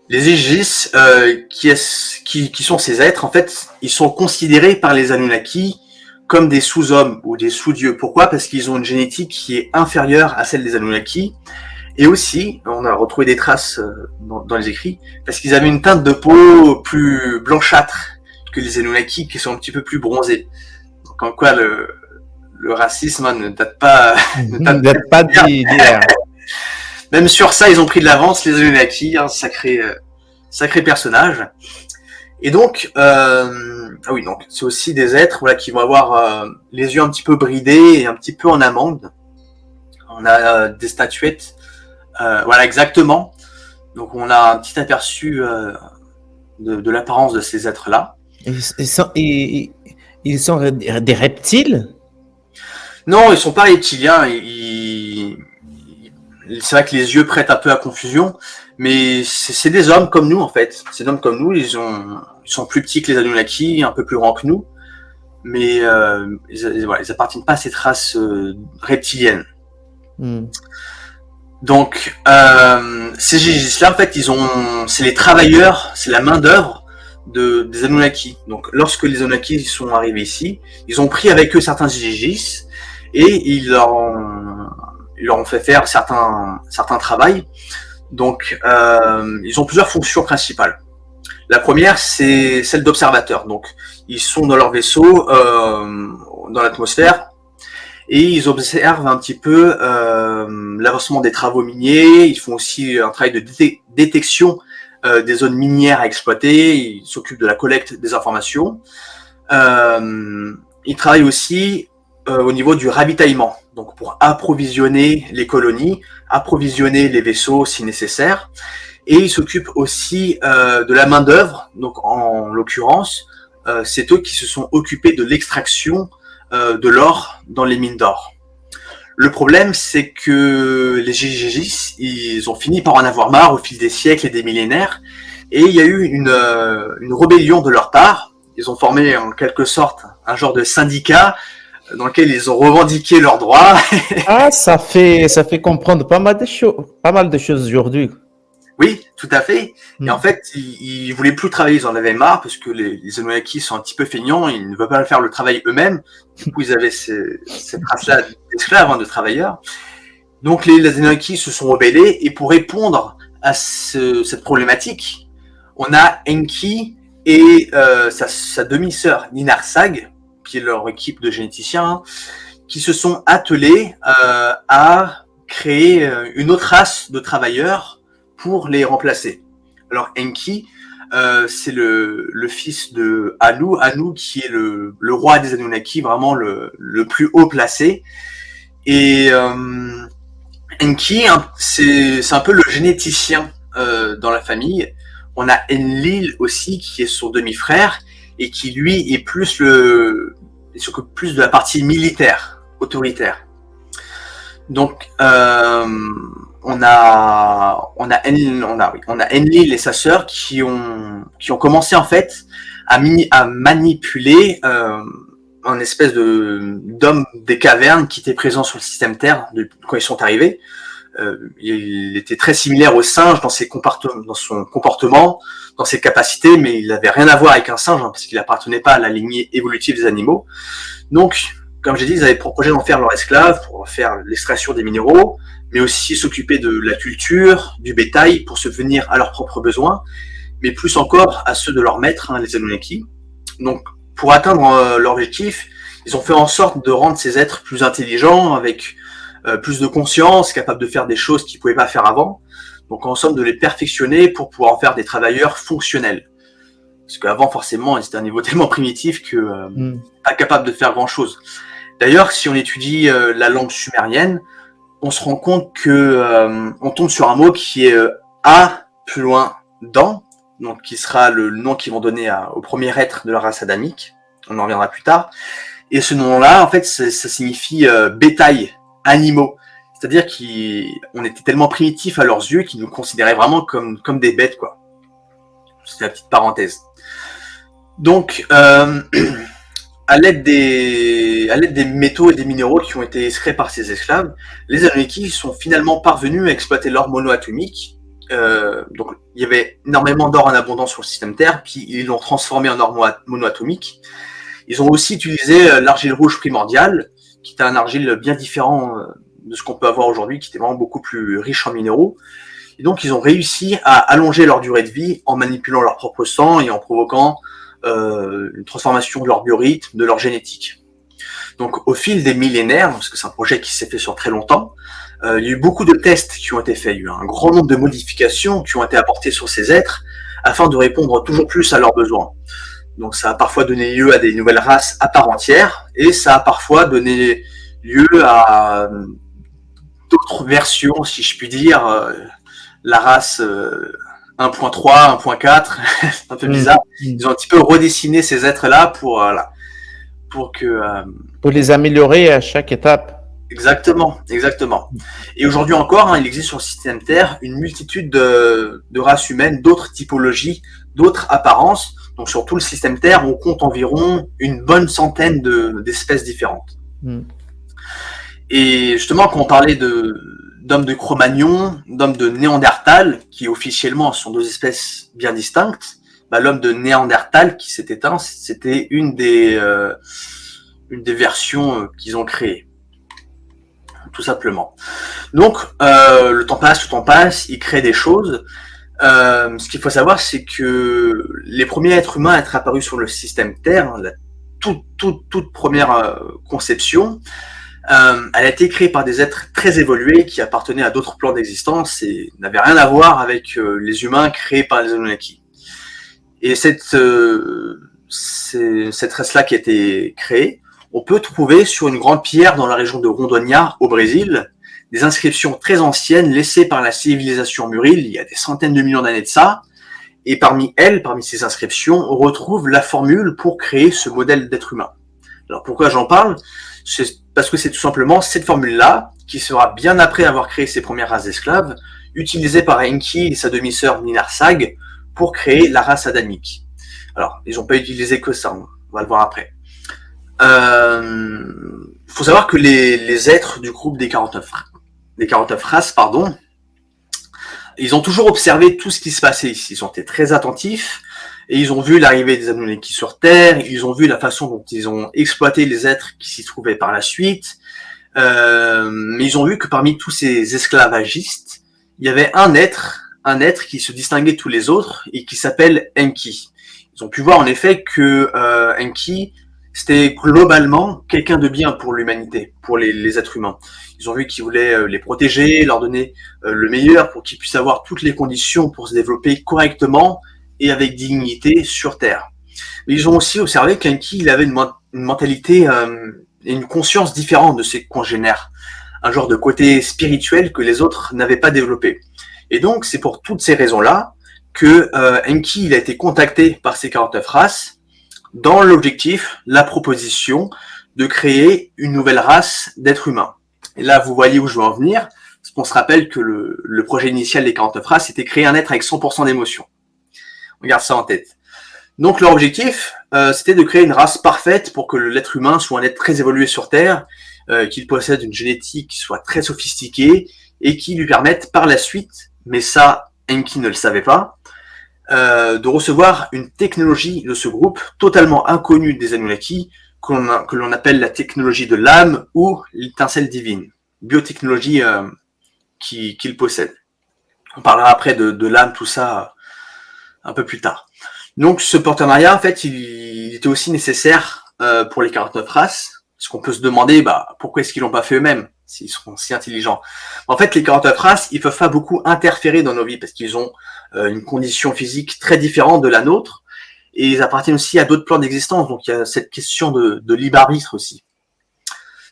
Les IGGIS, qui sont ces êtres, en fait, ils sont considérés par les Anunnaki comme des sous-hommes ou des sous-dieux. Pourquoi? Parce qu'ils ont une génétique qui est inférieure à celle des Anunnaki. Et aussi, on a retrouvé des traces dans les écrits, parce qu'ils avaient une teinte de peau plus blanchâtre que les Anunnaki qui sont un petit peu plus bronzés. Donc, en quoi le racisme ne date pas, ne date pas d'hier. Même sur ça, ils ont pris de l'avance, les Anunnaki, sacré personnage. Et donc, donc c'est aussi des êtres qui vont avoir les yeux un petit peu bridés et un petit peu en amande. On a des statuettes, exactement. Donc on a un petit aperçu de l'apparence de ces êtres-là. Ils sont des reptiles? Non, ils sont pas reptiliens. C'est vrai que les yeux prêtent un peu à confusion, mais c'est des hommes comme nous en fait. C'est des hommes comme nous. Ils sont plus petits que les Anunnaki, un peu plus grands que nous, mais ils appartiennent pas à cette race reptilienne. Donc ces Gégis-là, en fait, c'est les travailleurs, c'est la main d'œuvre des Anunnaki. Donc lorsque les Anunnaki sont arrivés ici, ils ont pris avec eux certains Gégis et ils leur ont fait faire certains travails. Donc ils ont plusieurs fonctions principales. La première, c'est celle d'observateur. Donc ils sont dans leur vaisseau, dans l'atmosphère, et ils observent un petit peu l'avancement des travaux miniers. Ils font aussi un travail de détection des zones minières à exploiter. Ils s'occupent de la collecte des informations. Ils travaillent aussi au niveau du ravitaillement, donc pour approvisionner les colonies, approvisionner les vaisseaux si nécessaire. Et ils s'occupent aussi de la main d'œuvre. Donc en l'occurrence, c'est eux qui se sont occupés de l'extraction de l'or dans les mines d'or. Le problème, c'est que les Gégis, ils ont fini par en avoir marre au fil des siècles et des millénaires, et il y a eu une rébellion de leur part. Ils ont formé en quelque sorte un genre de syndicat dans lequel ils ont revendiqué leurs droits. Ça fait comprendre pas mal de choses aujourd'hui. Oui, tout à fait. Et en fait, ils voulaient plus travailler, ils en avaient marre parce que les Anunnaki sont un petit peu feignants, ils ne veulent pas faire le travail eux-mêmes. Du coup, ils avaient cette race-là d'esclaves, de travailleurs. Donc, les Anunnaki se sont rebellés et pour répondre à cette problématique, on a Enki et sa demi-sœur Ninarsag, qui est leur équipe de généticiens, qui se sont attelés à créer une autre race de travailleurs pour les remplacer. Alors Enki, c'est le fils de Anu, qui est le roi des Anunnaki, vraiment le plus haut placé. Et Enki, c'est un peu le généticien dans la famille. On a Enlil aussi, qui est son demi-frère, et qui lui est plus il s'occupe plus de la partie militaire, autoritaire. Donc on a Enlil et sa sœur qui ont commencé en fait à manipuler un espèce d'homme des cavernes qui était présent sur le système Terre quand ils sont arrivés. Il était très similaire au singe dans son comportement, dans ses capacités, mais il n'avait rien à voir avec un singe parce qu'il n'appartenait pas à la lignée évolutive des animaux. Donc, comme j'ai dit, ils avaient pour projet d'en faire leur esclave pour faire l'extraction des minéraux, mais aussi s'occuper de la culture, du bétail pour subvenir à leurs propres besoins, mais plus encore à ceux de leurs maîtres, les Anunnaki. Donc, pour atteindre leur objectif, ils ont fait en sorte de rendre ces êtres plus intelligents, avec plus de conscience, capables de faire des choses qu'ils ne pouvaient pas faire avant. Donc, en somme, de les perfectionner pour pouvoir en faire des travailleurs fonctionnels. Parce qu'avant, forcément, ils étaient à un niveau tellement primitif que pas capables de faire grand-chose. D'ailleurs, si on étudie la langue sumérienne, on se rend compte que on tombe sur un mot qui est A plus loin dans, donc qui sera le nom qu'ils vont donner au premier être de la race adamique. On en reviendra plus tard. Et ce nom-là, en fait, ça signifie bétail, animaux. C'est-à-dire qu'on était tellement primitifs à leurs yeux qu'ils nous considéraient vraiment comme des bêtes, quoi. C'est la petite parenthèse. Donc, à l'aide des métaux et des minéraux qui ont été extraits par ces esclaves, les Anunnaki sont finalement parvenus à exploiter l'or monoatomique. Donc, il y avait énormément d'or en abondance sur le système Terre, puis ils l'ont transformé en or monoatomique. Ils ont aussi utilisé l'argile rouge primordiale, qui est un argile bien différent de ce qu'on peut avoir aujourd'hui, qui était vraiment beaucoup plus riche en minéraux. Et donc, ils ont réussi à allonger leur durée de vie en manipulant leur propre sang et en provoquant une transformation de leur biorhythme, de leur génétique. Donc au fil des millénaires, parce que c'est un projet qui s'est fait sur très longtemps, il y a eu beaucoup de tests qui ont été faits, il y a eu un grand nombre de modifications qui ont été apportées sur ces êtres afin de répondre toujours plus à leurs besoins. Donc ça a parfois donné lieu à des nouvelles races à part entière, et ça a parfois donné lieu à d'autres versions, si je puis dire, la race 1.3, 1.4, c'est un peu bizarre. Ils ont un petit peu redessiné ces êtres-là pour que... Pour les améliorer à chaque étape. Exactement. Et aujourd'hui encore, il existe sur le système Terre une multitude de races humaines, d'autres typologies, d'autres apparences. Donc sur tout le système Terre, on compte environ une bonne centaine d'espèces différentes. Et justement, quand on parlait d'hommes de Cro-Magnon, d'hommes de Néandertal, qui officiellement sont deux espèces bien distinctes, l'homme de Néandertal qui s'est éteint, c'était une des versions qu'ils ont créées. Tout simplement. Donc, le temps passe, ils créent des choses. Ce qu'il faut savoir, c'est que les premiers êtres humains à être apparus sur le système Terre, la toute première conception, elle a été créée par des êtres très évolués qui appartenaient à d'autres plans d'existence et n'avaient rien à voir avec les humains créés par les Anunnaki. Et cette race-là qui a été créée, on peut trouver sur une grande pierre dans la région de Rondônia, au Brésil, des inscriptions très anciennes laissées par la civilisation Muril il y a des centaines de millions d'années de ça. Et parmi ces inscriptions, on retrouve la formule pour créer ce modèle d'être humain. Alors pourquoi j'en parle ? C'est parce que c'est tout simplement cette formule-là, qui sera bien après avoir créé ses premières races d'esclaves, utilisée par Enki et sa demi-sœur Ninarsag pour créer la race adamique. Alors, ils n'ont pas utilisé que ça, on va le voir après. Faut savoir que les êtres du groupe des 49 races, ils ont toujours observé tout ce qui se passait ici. Ils ont été très attentifs et ils ont vu l'arrivée des Anunnaki sur Terre. Ils ont vu la façon dont ils ont exploité les êtres qui s'y trouvaient par la suite. Mais ils ont vu que parmi tous ces esclavagistes, il y avait un être qui se distinguait de tous les autres et qui s'appelle Enki. Ils ont pu voir en effet que Enki, c'était globalement quelqu'un de bien pour l'humanité, pour les êtres humains. Ils ont vu qu'il voulait les protéger, leur donner le meilleur pour qu'ils puissent avoir toutes les conditions pour se développer correctement et avec dignité sur Terre. Mais ils ont aussi observé qu'Enki, il avait une mentalité et une conscience différente de ses congénères, un genre de côté spirituel que les autres n'avaient pas développé. Et donc, c'est pour toutes ces raisons-là que Enki, il a été contacté par ces 49 races dans l'objectif, la proposition de créer une nouvelle race d'êtres humains. Et là, vous voyez où je veux en venir, parce qu'on se rappelle que le projet initial des 49 races, c'était créer un être avec 100% d'émotion. On garde ça en tête. Donc leur objectif, c'était de créer une race parfaite pour que l'être humain soit un être très évolué sur Terre, qu'il possède une génétique qui soit très sophistiquée et qui lui permette par la suite, mais ça, Enki ne le savait pas, de recevoir une technologie de ce groupe totalement inconnue des Anunnaki, que l'on appelle la technologie de l'âme ou l'étincelle divine, biotechnologie qu'il possède. On parlera après de l'âme, tout ça, un peu plus tard. Donc ce partenariat, en fait, il était aussi nécessaire pour les 49 races, parce qu'on peut se demander pourquoi est-ce qu'ils l'ont pas fait eux-mêmes, s'ils sont si intelligents. En fait, les 49 races, ils peuvent pas beaucoup interférer dans nos vies, parce qu'ils ont une condition physique très différente de la nôtre, et ils appartiennent aussi à d'autres plans d'existence, donc il y a cette question de libre arbitre aussi.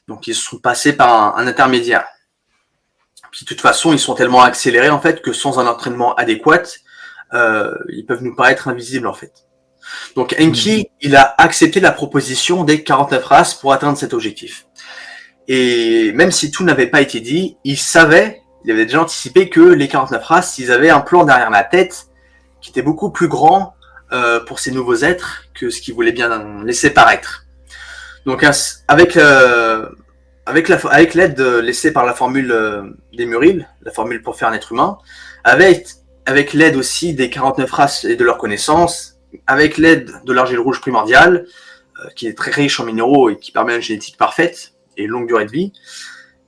Donc ils sont passés par un intermédiaire. Puis de toute façon, ils sont tellement accélérés en fait que sans un entraînement adéquat, ils peuvent nous paraître invisibles en fait. Donc Enki, il a accepté la proposition des 49 races pour atteindre cet objectif. Et même si tout n'avait pas été dit, il avait déjà anticipé que les 49 races, ils avaient un plan derrière la tête qui était beaucoup plus grand pour ces nouveaux êtres que ce qu'ils voulaient bien laisser paraître. Donc avec l'aide laissée par la formule des Muril, la formule pour faire un être humain, avec l'aide aussi des 49 races et de leurs connaissances, avec l'aide de l'argile rouge primordiale, qui est très riche en minéraux et qui permet une génétique parfaite et une longue durée de vie,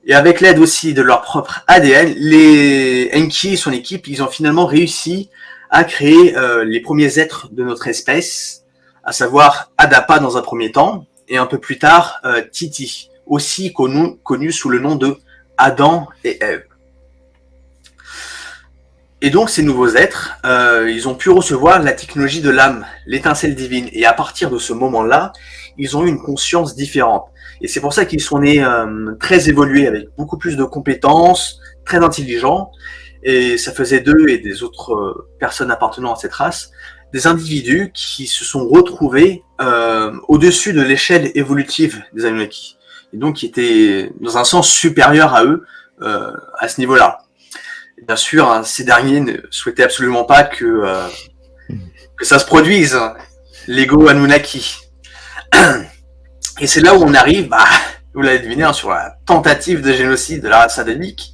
et avec l'aide aussi de leur propre ADN, les Enki et son équipe, ils ont finalement réussi à créer les premiers êtres de notre espèce, à savoir Adapa dans un premier temps, et un peu plus tard Titi, aussi connu sous le nom de Adam et Ève. Et donc ces nouveaux êtres, ils ont pu recevoir la technologie de l'âme, l'étincelle divine, et à partir de ce moment-là, ils ont eu une conscience différente. Et c'est pour ça qu'ils sont nés très évolués, avec beaucoup plus de compétences, très intelligents, et ça faisait d'eux et des autres personnes appartenant à cette race des individus qui se sont retrouvés au-dessus de l'échelle évolutive des Anunnaki, et donc qui étaient dans un sens supérieur à eux à ce niveau-là. Et bien sûr, hein, ces derniers ne souhaitaient absolument pas que ça se produise, hein, l'ego Anunnaki. Et c'est là où on arrive, vous l'avez deviné, hein, sur la tentative de génocide de la race adamique,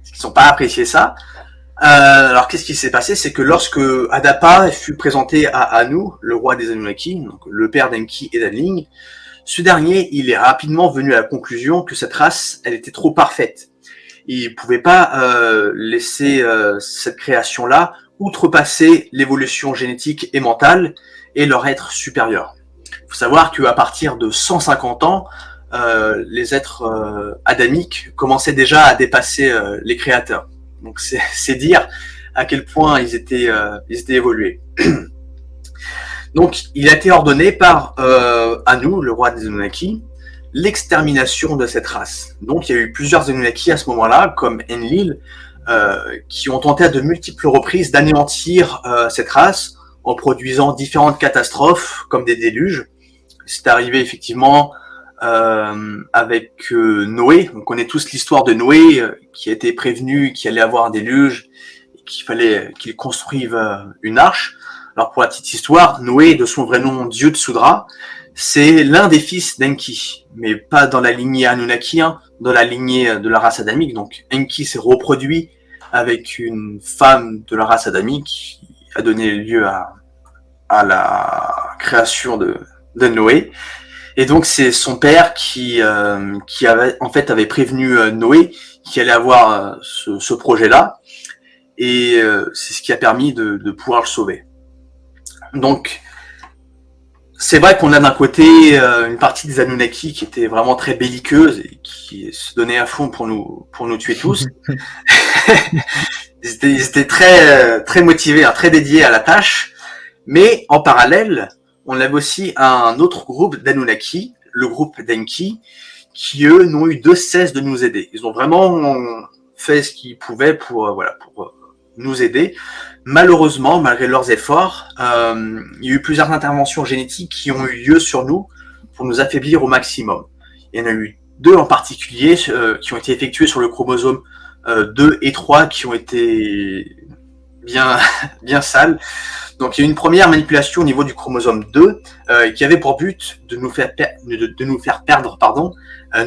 parce qu'ils n'ont pas apprécié ça. Alors qu'est-ce qui s'est passé? C'est que lorsque Adapa fut présenté à Anu, le roi des Anunnaki, donc le père d'Enki et d'Anling, ce dernier, il est rapidement venu à la conclusion que cette race, elle était trop parfaite. Il ne pouvait pas laisser cette création-là outrepasser l'évolution génétique et mentale et leur être supérieur. Il faut savoir qu'à partir de 150 ans, les êtres adamiques commençaient déjà à dépasser les créateurs. Donc c'est dire à quel point ils étaient évolués. Donc il a été ordonné par Anu, le roi des Anunnaki, l'extermination de cette race. Donc il y a eu plusieurs Anunnaki à ce moment-là, comme Enlil, qui ont tenté à de multiples reprises d'anéantir cette race en produisant différentes catastrophes, comme des déluges. C'est arrivé effectivement avec Noé. On connaît tous l'histoire de Noé, qui a été prévenu qu'il allait avoir un déluge, et qu'il fallait qu'il construive une arche. Alors pour la petite histoire, Noé, de son vrai nom Dyutsudra, c'est l'un des fils d'Enki, mais pas dans la lignée Anunnaki, hein, dans la lignée de la race adamique. Donc Enki s'est reproduit avec une femme de la race adamique qui a donné lieu à la création de Noé. Et donc c'est son père qui avait prévenu Noé qu'il allait avoir ce projet-là, et c'est ce qui a permis de pouvoir le sauver. Donc c'est vrai qu'on a d'un côté une partie des Anunnaki qui était vraiment très belliqueuse et qui se donnait à fond pour nous tuer tous. ils étaient très très motivés, hein, très dédiés à la tâche. Mais en parallèle, on avait aussi un autre groupe d'Anunnaki, le groupe d'Enki, qui eux n'ont eu de cesse de nous aider. Ils ont vraiment fait ce qu'ils pouvaient pour nous aider. Malheureusement, malgré leurs efforts, il y a eu plusieurs interventions génétiques qui ont eu lieu sur nous pour nous affaiblir au maximum. Il y en a eu 2 en particulier qui ont été effectuées sur le chromosome 2 et 3 qui ont été bien sales. Donc il y a eu une première manipulation au niveau du chromosome 2 qui avait pour but de nous faire perdre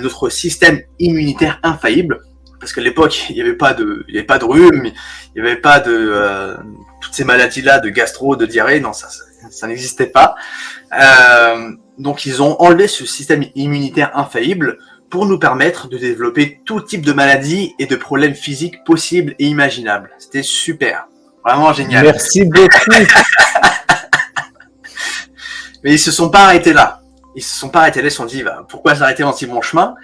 notre système immunitaire infaillible. Parce qu'à l'époque, il n'y avait pas de rhume, il n'y avait pas de toutes ces maladies-là, de gastro, de diarrhée, non, ça n'existait pas. Donc ils ont enlevé ce système immunitaire infaillible pour nous permettre de développer tout type de maladies et de problèmes physiques possibles et imaginables. C'était super, vraiment génial. Merci beaucoup. Mais ils se sont pas arrêtés là. Ils se sont dit, pourquoi s'arrêter dans si bon chemin?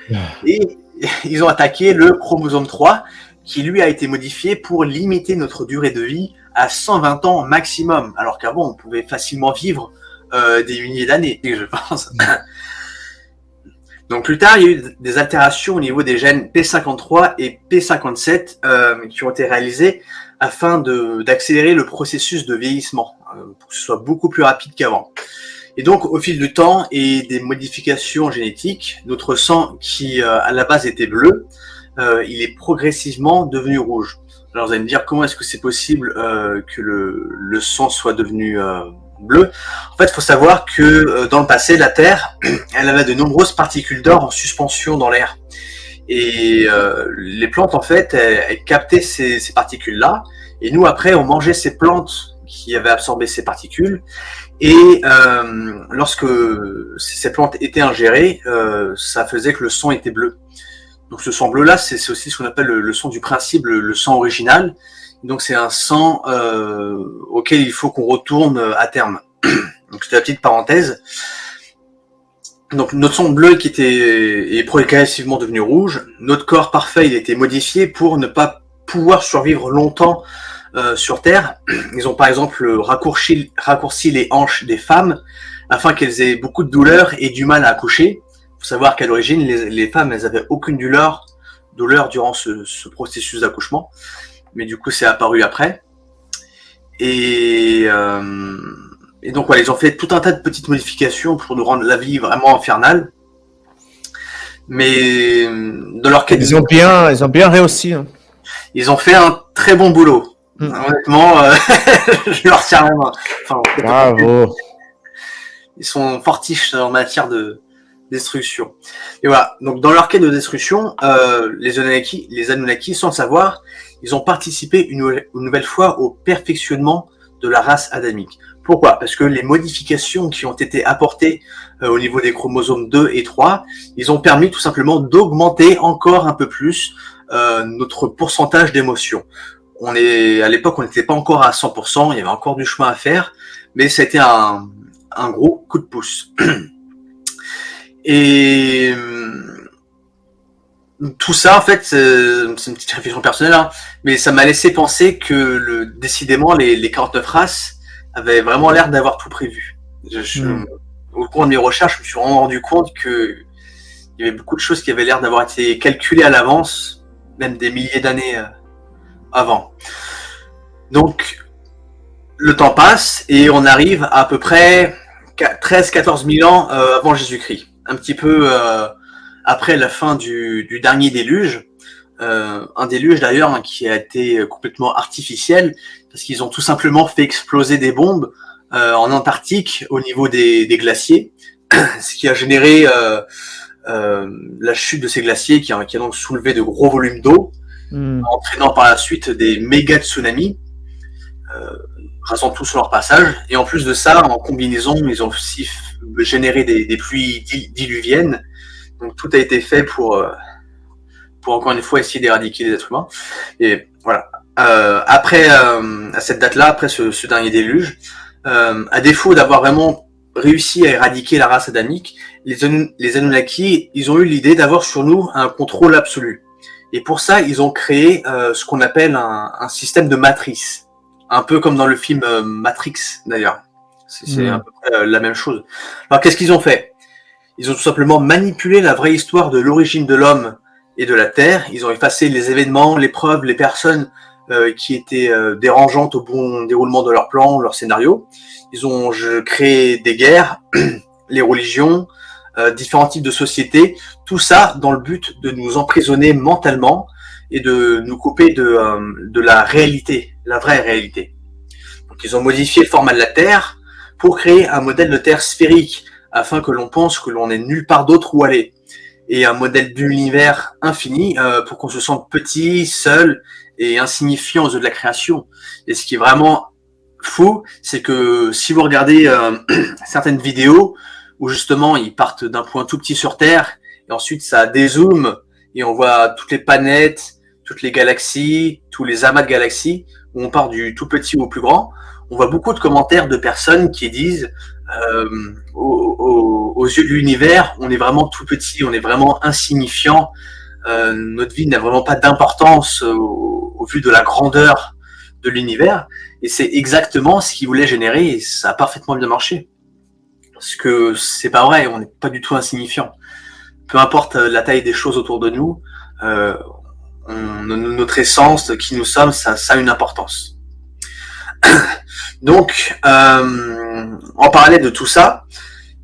Et ils ont attaqué le chromosome 3, qui lui a été modifié pour limiter notre durée de vie à 120 ans maximum, alors qu'avant on pouvait facilement vivre des milliers d'années, je pense. Donc plus tard, il y a eu des altérations au niveau des gènes P53 et P57 qui ont été réalisées afin d'accélérer le processus de vieillissement, pour que ce soit beaucoup plus rapide qu'avant. Et donc, au fil du temps et des modifications génétiques, notre sang, qui à la base était bleu, il est progressivement devenu rouge. Alors vous allez me dire, comment est-ce que c'est possible que le sang soit devenu bleu? En fait, il faut savoir que dans le passé, la Terre, elle avait de nombreuses particules d'or en suspension dans l'air. Et les plantes, en fait, elles captaient ces particules-là. Et nous, après, on mangeait ces plantes qui avaient absorbé ces particules. Et lorsque ces plantes étaient ingérées, ça faisait que le sang était bleu. Donc ce sang bleu-là, c'est aussi ce qu'on appelle le sang du principe, le sang original. Donc c'est un sang auquel il faut qu'on retourne à terme. Donc c'était la petite parenthèse. Donc notre sang bleu qui est progressivement devenu rouge, notre corps parfait il a été modifié pour ne pas pouvoir survivre longtemps sur Terre. Ils ont par exemple raccourci les hanches des femmes afin qu'elles aient beaucoup de douleur et du mal à accoucher. Il faut savoir qu'à l'origine les femmes elles avaient aucune douleur durant ce processus d'accouchement, mais du coup c'est apparu après. Et donc voilà, ils ont fait tout un tas de petites modifications pour nous rendre la vie vraiment infernale. Mais dans leur quête, Ils ont bien réussi. Hein. Ils ont fait un très bon boulot. Honnêtement, je leur tiens la main. Enfin, bravo. Ils sont fortiches en matière de destruction. Et voilà. Donc dans leur quête de destruction, les Anunnaki, sans le savoir, ils ont participé une nouvelle fois au perfectionnement de la race adamique. Pourquoi ? Parce que les modifications qui ont été apportées au niveau des chromosomes 2 et 3, ils ont permis tout simplement d'augmenter encore un peu plus notre pourcentage d'émotions. À l'époque, on n'était pas encore à 100%, il y avait encore du chemin à faire, mais ça a été un gros coup de pouce. Et tout ça, en fait, c'est une petite réflexion personnelle, hein, mais ça m'a laissé penser que décidément, les 49 races avaient vraiment l'air d'avoir tout prévu. Au cours de mes recherches, je me suis vraiment rendu compte qu'il y avait beaucoup de choses qui avaient l'air d'avoir été calculées à l'avance, même des milliers d'années avant. Donc, le temps passe et on arrive à peu près 13-14 000 ans avant Jésus-Christ. Un petit peu après la fin du dernier déluge. Un déluge d'ailleurs hein, qui a été complètement artificiel parce qu'ils ont tout simplement fait exploser des bombes en Antarctique au niveau des glaciers, ce qui a généré la chute de ces glaciers qui a donc soulevé de gros volumes d'eau, entraînant par la suite des méga tsunamis, rasant tout sur leur passage. Et en plus de ça, en combinaison, ils ont aussi généré des pluies diluviennes. Donc tout a été fait pour encore une fois essayer d'éradiquer les êtres humains. Et voilà. Après, à cette date-là, après ce dernier déluge, à défaut d'avoir vraiment réussi à éradiquer la race adamique, les Anunnaki, ils ont eu l'idée d'avoir sur nous un contrôle absolu. Et pour ça, ils ont créé ce qu'on appelle un système de matrice. Un peu comme dans le film Matrix, d'ailleurs. C'est à peu près la même chose. Alors, qu'est-ce qu'ils ont fait ? Ils ont tout simplement manipulé la vraie histoire de l'origine de l'homme et de la Terre. Ils ont effacé les événements, les preuves, les personnes qui étaient dérangeantes au bon déroulement de leur plan, leur scénario. Ils ont créé des guerres, les religions, différents types de sociétés. Tout ça dans le but de nous emprisonner mentalement et de nous couper de la réalité, la vraie réalité. Donc ils ont modifié le format de la Terre pour créer un modèle de Terre sphérique afin que l'on pense que l'on n'est nulle part d'autre où aller. Et un modèle d'univers infini pour qu'on se sente petit, seul et insignifiant aux yeux de la création. Et ce qui est vraiment fou, c'est que si vous regardez certaines vidéos où justement ils partent d'un point tout petit sur Terre et ensuite ça dézoome et on voit toutes les planètes, toutes les galaxies, tous les amas de galaxies, où on part du tout petit au plus grand, on voit beaucoup de commentaires de personnes qui disent aux yeux de l'univers, on est vraiment tout petit, on est vraiment insignifiant, notre vie n'a vraiment pas d'importance au vu de la grandeur de l'univers, et c'est exactement ce qu'ils voulaient générer, et ça a parfaitement bien marché. Parce que c'est pas vrai, on n'est pas du tout insignifiant. Peu importe la taille des choses autour de nous, notre essence, qui nous sommes, ça a une importance. Donc, en parallèle de tout ça,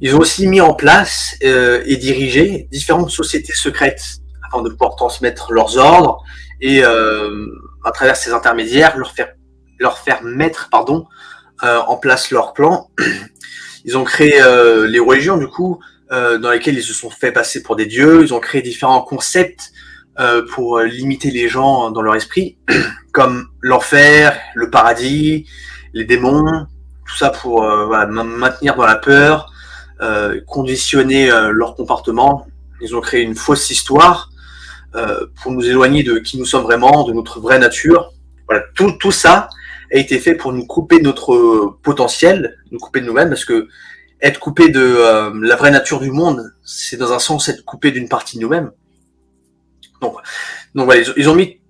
ils ont aussi mis en place et dirigé différentes sociétés secrètes afin de pouvoir transmettre leurs ordres et à travers ces intermédiaires leur faire mettre en place leurs plans. Ils ont créé les religions du coup dans lesquelles ils se sont fait passer pour des dieux. Ils ont créé différents concepts pour limiter les gens dans leur esprit, comme l'enfer, le paradis, les démons, tout ça pour maintenir dans la peur, conditionner leur comportement. Ils ont créé une fausse histoire pour nous éloigner de qui nous sommes vraiment, de notre vraie nature. Voilà, tout ça a été fait pour nous couper de notre potentiel, nous couper de nous-mêmes, parce que être coupé de la vraie nature du monde, c'est dans un sens être coupé d'une partie de nous-mêmes. Donc voilà,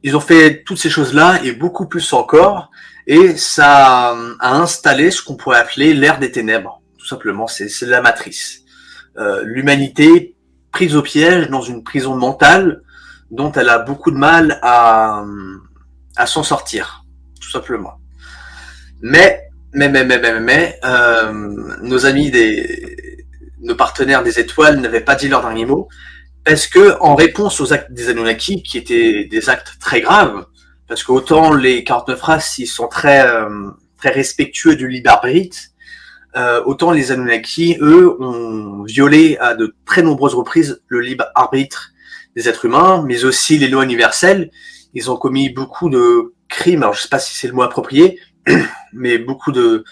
ils ont fait toutes ces choses-là et beaucoup plus encore, et ça a installé ce qu'on pourrait appeler l'ère des ténèbres. Tout simplement, c'est la matrice. L'humanité prise au piège dans une prison mentale dont elle a beaucoup de mal à s'en sortir, tout simplement. Mais nos amis nos partenaires des étoiles n'avaient pas dit leur dernier mot, parce que en réponse aux actes des Anunnaki, qui étaient des actes très graves, parce qu'autant les 49 races, ils sont très respectueux du libre arbitre, autant les Anunnaki, eux, ont violé à de très nombreuses reprises le libre arbitre des êtres humains, mais aussi les lois universelles. Ils ont commis beaucoup de crimes, alors je sais pas si c'est le mot approprié, mais beaucoup de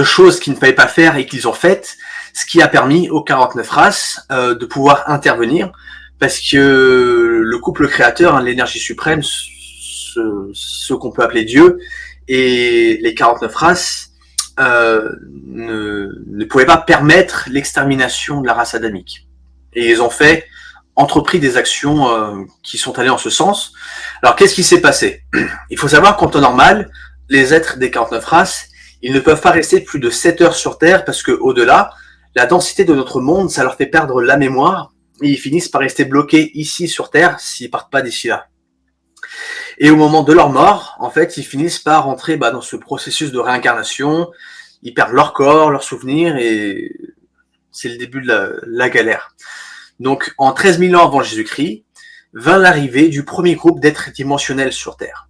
choses qu'il ne fallait pas faire et qu'ils ont faites, ce qui a permis aux 49 races de pouvoir intervenir, parce que le couple créateur, l'énergie suprême, ce qu'on peut appeler Dieu, et les 49 races ne pouvaient pas permettre l'extermination de la race adamique. Et ils ont entrepris des actions qui sont allées en ce sens. Alors qu'est-ce qui s'est passé? Il faut savoir qu'en temps normal, les êtres des 49 races, ils ne peuvent pas rester plus de 7 heures sur Terre, parce que au-delà, la densité de notre monde, ça leur fait perdre la mémoire, et ils finissent par rester bloqués ici sur Terre s'ils partent pas d'ici là. Et au moment de leur mort, en fait, ils finissent par rentrer dans ce processus de réincarnation, ils perdent leur corps, leurs souvenirs, et c'est le début de la galère. Donc, en 13 000 ans avant Jésus-Christ, vint l'arrivée du premier groupe d'êtres dimensionnels sur Terre.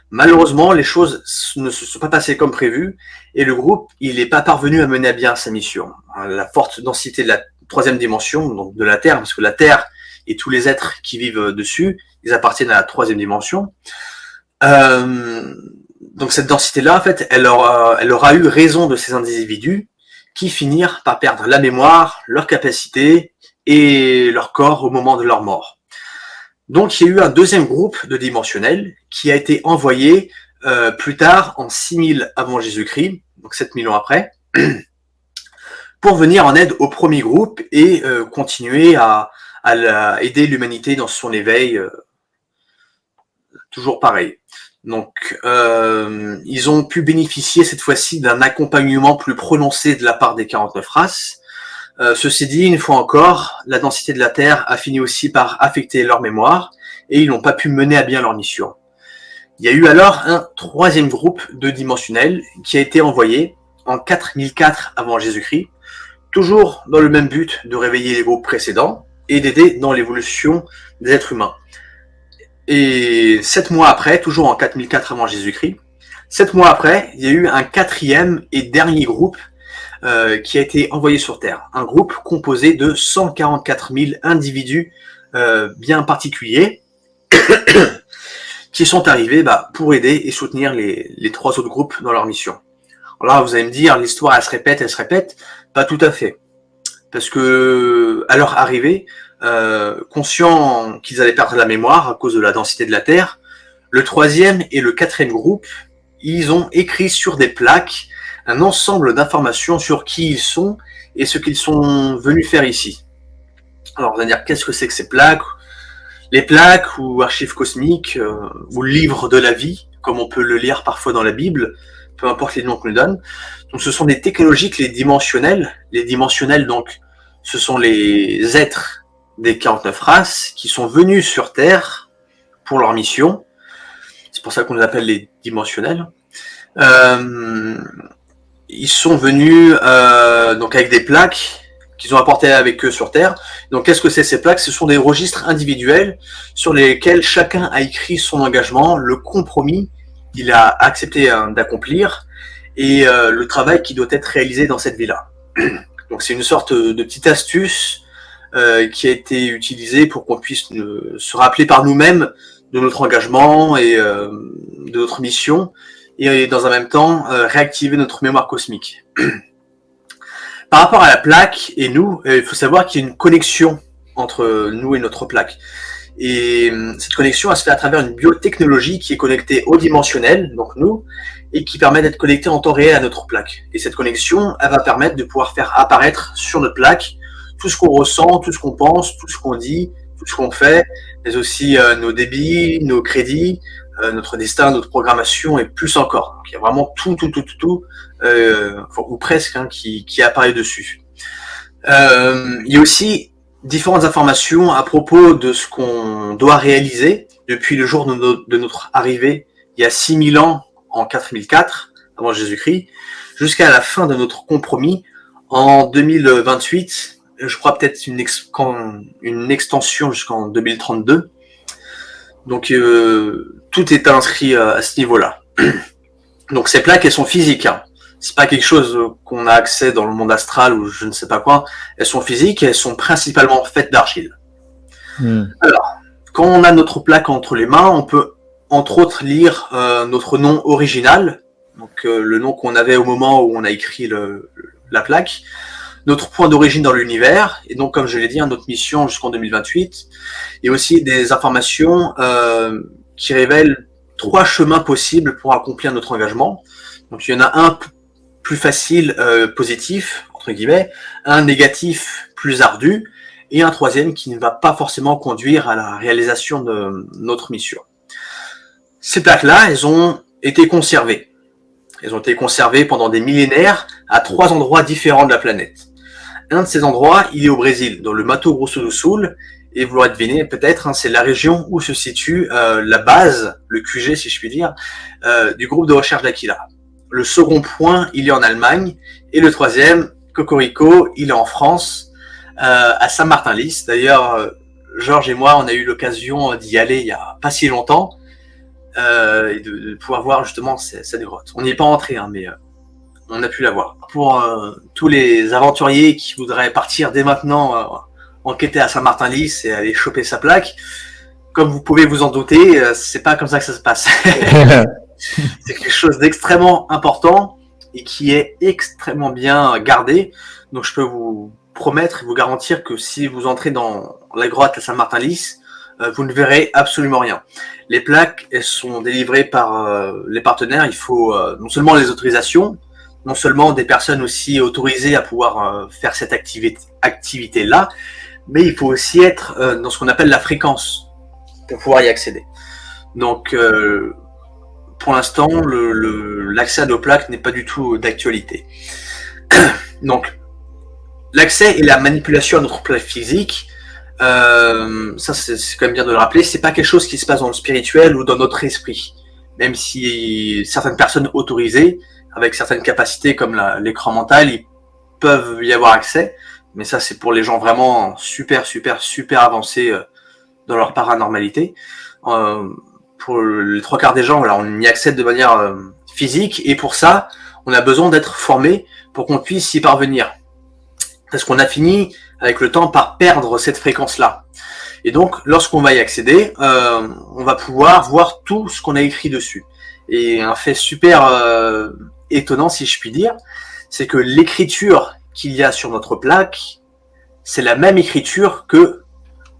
Malheureusement, les choses ne se sont pas passées comme prévu, et le groupe, il n'est pas parvenu à mener à bien sa mission. La forte densité de la troisième dimension, donc de la Terre, parce que la Terre et tous les êtres qui vivent dessus, ils appartiennent à la troisième dimension. Donc cette densité-là, en fait, elle aura eu raison de ces individus qui finirent par perdre la mémoire, leur capacité et leur corps au moment de leur mort. Donc il y a eu un deuxième groupe de dimensionnels qui a été envoyé plus tard, en 6000 avant Jésus-Christ, donc 7000 ans après, pour venir en aide au premier groupe et continuer à aider l'humanité dans son éveil, toujours pareil. Donc ils ont pu bénéficier cette fois-ci d'un accompagnement plus prononcé de la part des 49 races. Ceci dit, une fois encore, la densité de la Terre a fini aussi par affecter leur mémoire et ils n'ont pas pu mener à bien leur mission. Il y a eu alors un troisième groupe de dimensionnels qui a été envoyé en 4004 avant Jésus-Christ, toujours dans le même but de réveiller les groupes précédents et d'aider dans l'évolution des êtres humains. Et 7 mois après, toujours en 4004 avant Jésus-Christ, 7 mois après, il y a eu un quatrième et dernier groupe qui a été envoyé sur Terre. Un groupe composé de 144 000 individus bien particuliers qui sont arrivés pour aider et soutenir les trois autres groupes dans leur mission. Alors là, vous allez me dire, l'histoire, elle se répète. Pas tout à fait. Parce que, à leur arrivée, conscients qu'ils allaient perdre la mémoire à cause de la densité de la Terre, le troisième et le quatrième groupe, ils ont écrit sur des plaques un ensemble d'informations sur qui ils sont et ce qu'ils sont venus faire ici. Alors, vous allez dire, qu'est-ce que c'est que ces plaques? Les plaques ou archives cosmiques ou livres de la vie, comme on peut le lire parfois dans la Bible, peu importe les noms qu'on lui donne. Donc, ce sont des technologies que les dimensionnels, donc, ce sont les êtres des 49 races qui sont venus sur Terre pour leur mission. C'est pour ça qu'on les appelle les dimensionnels. Ils sont venus donc avec des plaques qu'ils ont apportées avec eux sur Terre. Donc qu'est-ce que c'est ces plaques? Ce sont des registres individuels sur lesquels chacun a écrit son engagement, le compromis qu'il a accepté d'accomplir et le travail qui doit être réalisé dans cette vie-là. Donc c'est une sorte de petite astuce qui a été utilisée pour qu'on puisse se rappeler par nous-mêmes de notre engagement et de notre mission, et dans un même temps réactiver notre mémoire cosmique. Par rapport à la plaque et nous, il faut savoir qu'il y a une connexion entre nous et notre plaque. Et cette connexion, elle se fait à travers une biotechnologie qui est connectée au dimensionnel, donc nous, et qui permet d'être connecté en temps réel à notre plaque. Et cette connexion, elle va permettre de pouvoir faire apparaître sur notre plaque tout ce qu'on ressent, tout ce qu'on pense, tout ce qu'on dit, tout ce qu'on fait, mais aussi nos débits, nos crédits, notre destin, notre programmation et plus encore. Donc, il y a vraiment tout, ou presque, hein, qui apparaît dessus. Il y a aussi différentes informations à propos de ce qu'on doit réaliser depuis le jour de notre arrivée, il y a 6000 ans, en 4004, avant Jésus-Christ, jusqu'à la fin de notre compromis, en 2028, je crois peut-être une extension jusqu'en 2032. Donc tout est inscrit à ce niveau-là. Donc ces plaques, elles sont physiques, hein. C'est pas quelque chose qu'on a accès dans le monde astral ou je ne sais pas quoi. Elles sont physiques et elles sont principalement faites d'argile. Alors, quand on a notre plaque entre les mains, on peut entre autres lire notre nom original, donc le nom qu'on avait au moment où on a écrit la plaque, notre point d'origine dans l'univers, et donc comme je l'ai dit, notre mission jusqu'en 2028, et aussi des informations qui révèlent 3 chemins possibles pour accomplir notre engagement. Donc il y en a un plus facile, positif, entre guillemets, un négatif plus ardu, et un troisième qui ne va pas forcément conduire à la réalisation de notre mission. Ces plaques-là, elles ont été conservées. Elles ont été conservées pendant des millénaires à 3 endroits différents de la planète. Un de ces endroits, il est au Brésil, dans le Mato Grosso do Sul, et vous l'aurez deviné peut-être, hein, c'est la région où se situe la base, le QG si je puis dire, du groupe de recherche d'Aquila. Le second point, il est en Allemagne, et le troisième, Cocorico, il est en France, à Saint-Martin-Lys. D'ailleurs, Georges et moi, on a eu l'occasion d'y aller il y a pas si longtemps, et de pouvoir voir justement cette grotte. On n'y est pas entré, hein, mais on a pu la voir. Pour tous les aventuriers qui voudraient partir dès maintenant enquêter à Saint-Martin-Lys et aller choper sa plaque, comme vous pouvez vous en douter, c'est pas comme ça que ça se passe. C'est quelque chose d'extrêmement important et qui est extrêmement bien gardé. Donc je peux vous promettre et vous garantir que si vous entrez dans la grotte à Saint-Martin-Lys, vous ne verrez absolument rien. Les plaques, elles sont délivrées par les partenaires. Il faut non seulement les autorisations, non seulement des personnes aussi autorisées à pouvoir faire cette activité-là, mais il faut aussi être dans ce qu'on appelle la fréquence pour pouvoir y accéder. Donc, pour l'instant, l'accès à nos plaques n'est pas du tout d'actualité. Donc, l'accès et la manipulation à notre plaque physique, ça c'est quand même bien de le rappeler, c'est pas quelque chose qui se passe dans le spirituel ou dans notre esprit. Même si certaines personnes autorisées, avec certaines capacités comme l'écran mental, ils peuvent y avoir accès, mais ça c'est pour les gens vraiment super avancés dans leur paranormalité. Pour les 3 quarts des gens, voilà, on y accède de manière physique, et pour ça, on a besoin d'être formé pour qu'on puisse y parvenir. Parce qu'on a fini, avec le temps, par perdre cette fréquence-là. Et donc, lorsqu'on va y accéder, on va pouvoir voir tout ce qu'on a écrit dessus. Et un fait super étonnant, si je puis dire, c'est que l'écriture qu'il y a sur notre plaque, c'est la même écriture que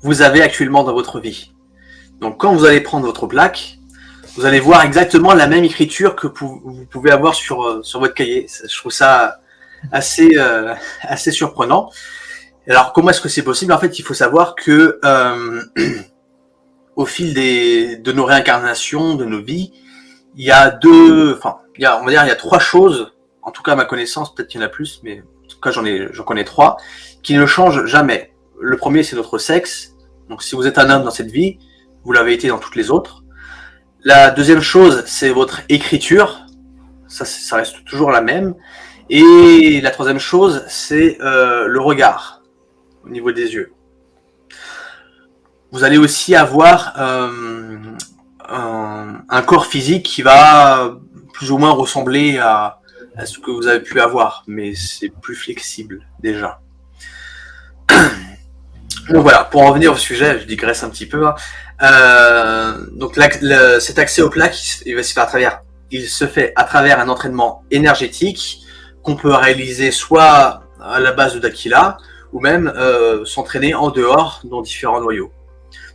vous avez actuellement dans votre vie. Donc quand vous allez prendre votre plaque, vous allez voir exactement la même écriture que vous pouvez avoir sur votre cahier. Je trouve ça assez surprenant. Alors comment est-ce que c'est possible? En fait, il faut savoir que au fil de nos réincarnations, de nos vies, il y a 3 choses, en tout cas à ma connaissance, peut-être qu'il y en a plus, mais en tout cas j'en connais 3, qui ne changent jamais. Le premier, c'est notre sexe. Donc si vous êtes un homme dans cette vie, vous l'avez été dans toutes les autres. La deuxième chose, c'est votre écriture. Ça reste toujours la même. Et la troisième chose, c'est le regard, au niveau des yeux. Vous allez aussi avoir un corps physique qui va plus ou moins ressembler à ce que vous avez pu avoir, mais c'est plus flexible déjà. Donc voilà, pour en revenir au sujet, je digresse un petit peu. Donc cet accès aux plaques, il se fait à travers un entraînement énergétique qu'on peut réaliser soit à la base de Daquila, ou même s'entraîner en dehors dans différents noyaux.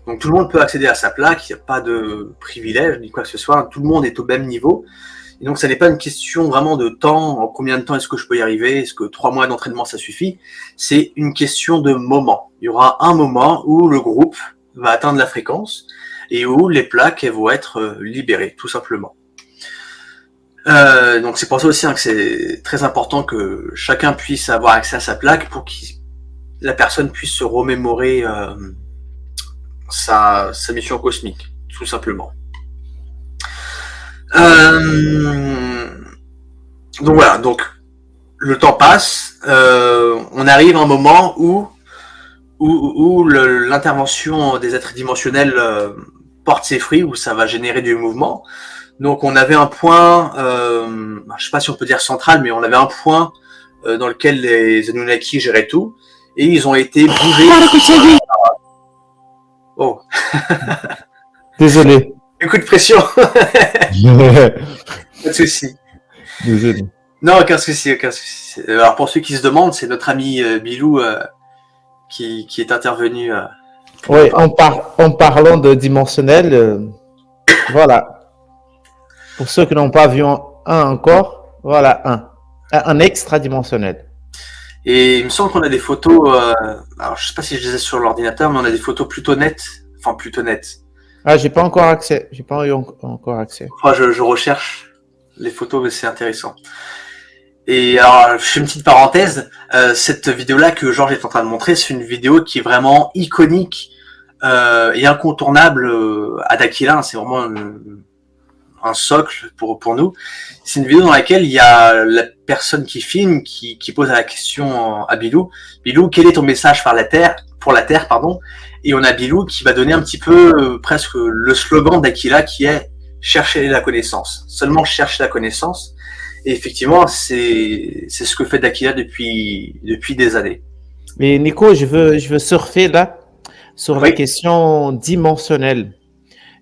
Donc tout le monde peut accéder à sa plaque, il n'y a pas de privilège ni quoi que ce soit, tout le monde est au même niveau. Et donc ça n'est pas une question vraiment de temps, en combien de temps est-ce que je peux y arriver, est-ce que 3 mois d'entraînement ça suffit, c'est une question de moment. Il y aura un moment où le groupe va atteindre la fréquence et où les plaques elles vont être libérées, tout simplement. Donc c'est pour ça aussi que c'est très important que chacun puisse avoir accès à sa plaque pour que la personne puisse se remémorer sa mission cosmique, tout simplement. Donc voilà, donc le temps passe, on arrive à un moment où l'intervention des êtres dimensionnels porte ses fruits, où ça va générer du mouvement. Donc on avait un point, je sais pas si on peut dire central, mais on avait un point dans lequel les Anunnaki géraient tout, et ils ont été bougés. Oh. Désolé. Un coup de pression. Pas de souci. Désolé. Non, aucun souci. Alors pour ceux qui se demandent, c'est notre ami Bilou qui est intervenu. Oui, en parlant de dimensionnel, voilà. Pour ceux qui n'ont pas vu un encore, voilà un extra-dimensionnel. Et il me semble qu'on a des photos, alors je sais pas si je les ai sur l'ordinateur, mais on a des photos plutôt nettes. Enfin, plutôt nettes. Ah, j'ai pas encore accès. J'ai pas eu encore accès. Enfin, je recherche les photos, mais c'est intéressant. Et alors, je fais une petite parenthèse. Cette vidéo-là que Georges est en train de montrer, c'est une vidéo qui est vraiment iconique et incontournable à D'Aquila. C'est vraiment un socle pour nous. C'est une vidéo dans laquelle il y a la personne qui filme qui pose la question à Bilou. Bilou, quel est ton message pour la Terre, pardon. Et on a Bilou qui va donner un petit peu presque le slogan d'Aquila qui est chercher la connaissance. Seulement chercher la connaissance. Et effectivement, c'est ce que fait D'Aquila depuis des années. Mais Nico, je veux surfer là sur la question dimensionnelle.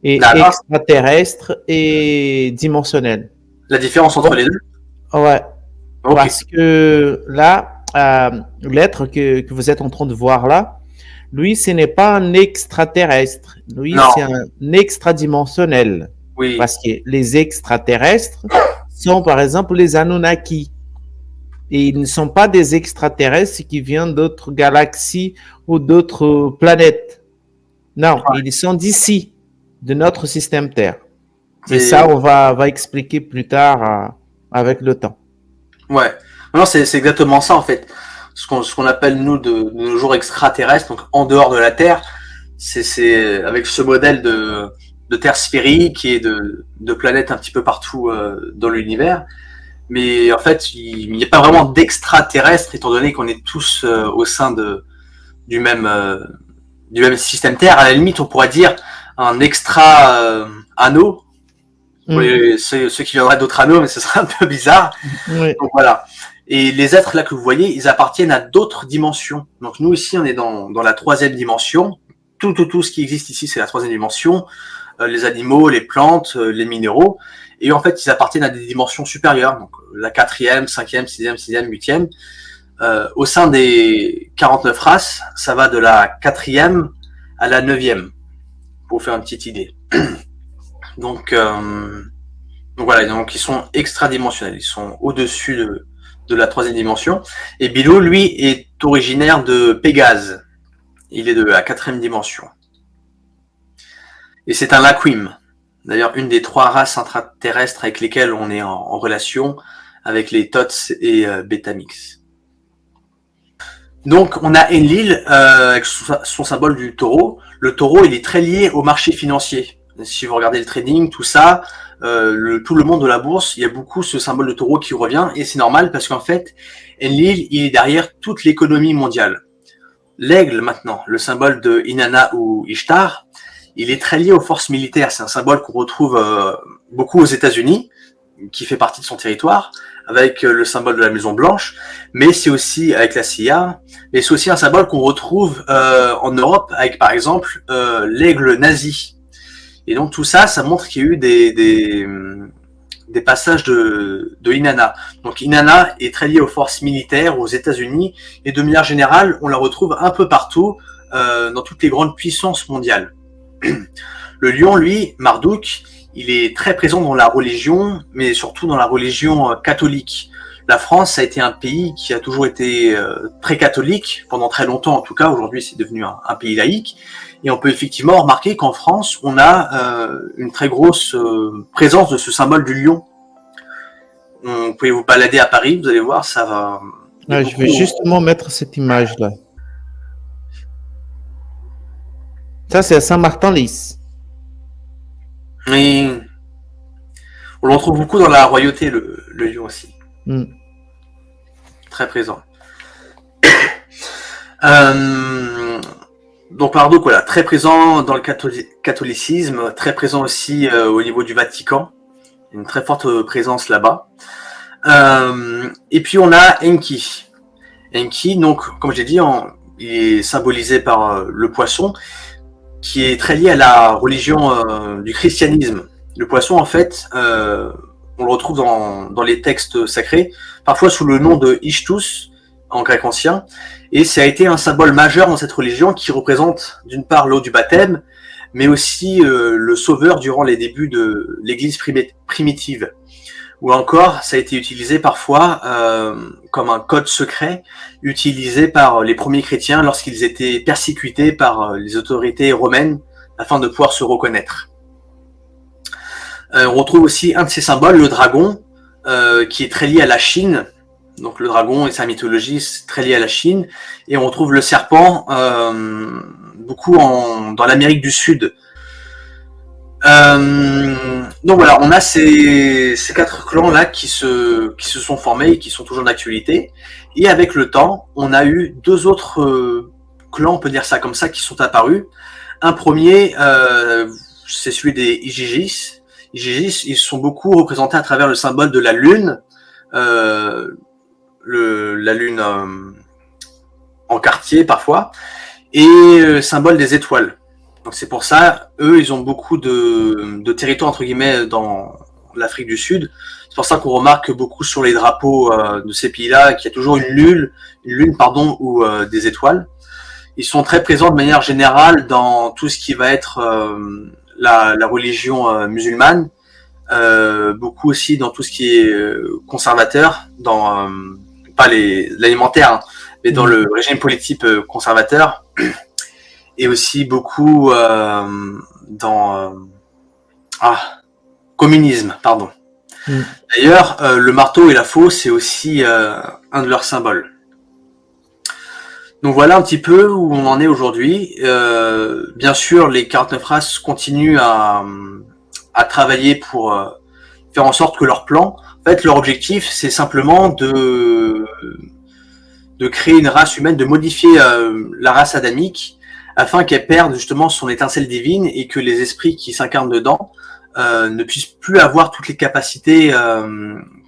Et extraterrestre et dimensionnel. La différence entre les deux? Ouais. Okay. Parce que là, l'être que vous êtes en train de voir là, lui, ce n'est pas un extraterrestre. Lui, c'est un extradimensionnel. Oui. Parce que les extraterrestres sont, par exemple, les Anunnaki. Et ils ne sont pas des extraterrestres qui viennent d'autres galaxies ou d'autres planètes. Non, ils sont d'ici, de notre système Terre. Et ça, on va expliquer plus tard avec le temps. Ouais. Non, c'est exactement ça, en fait. Ce qu'on appelle, nous, de nos jours extraterrestres, donc en dehors de la Terre, c'est avec ce modèle de Terre sphérique et de planètes un petit peu partout dans l'univers. Mais en fait, il n'y a pas vraiment d'extraterrestres, étant donné qu'on est tous au sein du même système Terre. À la limite, on pourrait dire un extra anneau. Pour ceux qui viendraient d'autres anneaux, mais ce serait un peu bizarre. Oui. Donc voilà. Et les êtres là que vous voyez, ils appartiennent à d'autres dimensions. Donc nous ici, on est dans la 3e dimension. Tout ce qui existe ici, c'est la 3e dimension. Les animaux, les plantes, les minéraux. Et en fait, ils appartiennent à des dimensions supérieures. Donc la 4e, 5e, 6e, 6e, 8e. Au sein des 49 races, ça va de la 4e à la 9e. Pour vous faire une petite idée. Donc voilà, donc ils sont extradimensionnels, ils sont au-dessus de la 3e dimension. Et Bilou, lui, est originaire de Pégase. Il est de la 4e dimension. Et c'est un Laquim. D'ailleurs, une des 3 races intraterrestres avec lesquelles on est en relation, avec les Tots et Betamix. Donc on a Enlil avec son symbole du taureau. Le taureau, il est très lié au marché financier. Si vous regardez le trading, tout ça, tout le monde de la bourse, il y a beaucoup ce symbole de taureau qui revient, et c'est normal parce qu'en fait, Enlil, il est derrière toute l'économie mondiale. L'aigle, maintenant, le symbole de Inanna ou Ishtar, il est très lié aux forces militaires. C'est un symbole qu'on retrouve beaucoup aux États-Unis, qui fait partie de son territoire, avec le symbole de la Maison Blanche, mais c'est aussi avec la CIA, mais c'est aussi un symbole qu'on retrouve en Europe, avec par exemple l'aigle nazi. Et donc tout ça, ça montre qu'il y a eu des passages de Inanna. Donc Inanna est très liée aux forces militaires aux États-Unis, et de manière générale, on la retrouve un peu partout dans toutes les grandes puissances mondiales. Le lion, lui, Marduk, il est très présent dans la religion, mais surtout dans la religion catholique. La France a été un pays qui a toujours été très catholique, pendant très longtemps en tout cas. Aujourd'hui, c'est devenu un pays laïque. Et on peut effectivement remarquer qu'en France, on a une très grosse présence de ce symbole du lion. Vous pouvez vous balader à Paris, vous allez voir, ça va... Ah, je vais justement mettre cette image-là. Ça, c'est à Saint-Martin-Lys. Mais on le retrouve beaucoup dans la royauté, le lion aussi. Très présent. Donc Marduk, voilà, très présent dans le catholicisme, très présent aussi au niveau du Vatican, une très forte présence là-bas. Et puis on a Enki. Enki, donc comme j'ai dit, il est symbolisé par le poisson, qui est très lié à la religion du christianisme. Le poisson, en fait, on le retrouve dans les textes sacrés, parfois sous le nom de Ichthus, en grec ancien, et ça a été un symbole majeur dans cette religion qui représente d'une part l'eau du baptême, mais aussi le sauveur durant les débuts de l'église primitive. Ou encore, ça a été utilisé parfois comme un code secret utilisé par les premiers chrétiens lorsqu'ils étaient persécutés par les autorités romaines afin de pouvoir se reconnaître. On retrouve aussi un de ces symboles, le dragon, qui est très lié à la Chine. Donc le dragon et sa mythologie, c'est très lié à la Chine. Et on retrouve le serpent beaucoup dans l'Amérique du Sud. Donc voilà, on a ces 4 clans-là qui se sont formés et qui sont toujours d'actualité. Et avec le temps, on a eu 2 autres clans, on peut dire ça comme ça, qui sont apparus. Un premier, c'est celui des Igigis. Igigis, ils sont beaucoup représentés à travers le symbole de la lune, la lune en quartier parfois, et symbole des étoiles. Donc c'est pour ça, eux, ils ont beaucoup de territoires entre guillemets dans l'Afrique du Sud. C'est pour ça qu'on remarque beaucoup sur les drapeaux de ces pays-là qu'il y a toujours une lune ou des étoiles. Ils sont très présents de manière générale dans tout ce qui va être la religion musulmane, beaucoup aussi dans tout ce qui est conservateur, dans pas l'alimentaire, hein, mais dans le régime politique conservateur. Et aussi beaucoup dans communisme, pardon. D'ailleurs, le marteau et la faux, c'est aussi un de leurs symboles. Donc voilà un petit peu où on en est aujourd'hui. Bien sûr, les 49 races continuent à travailler pour faire en sorte que leur plan, en fait, leur objectif, c'est simplement de créer une race humaine, de modifier la race adamique, afin qu'elle perde justement son étincelle divine et que les esprits qui s'incarnent dedans ne puissent plus avoir toutes les capacités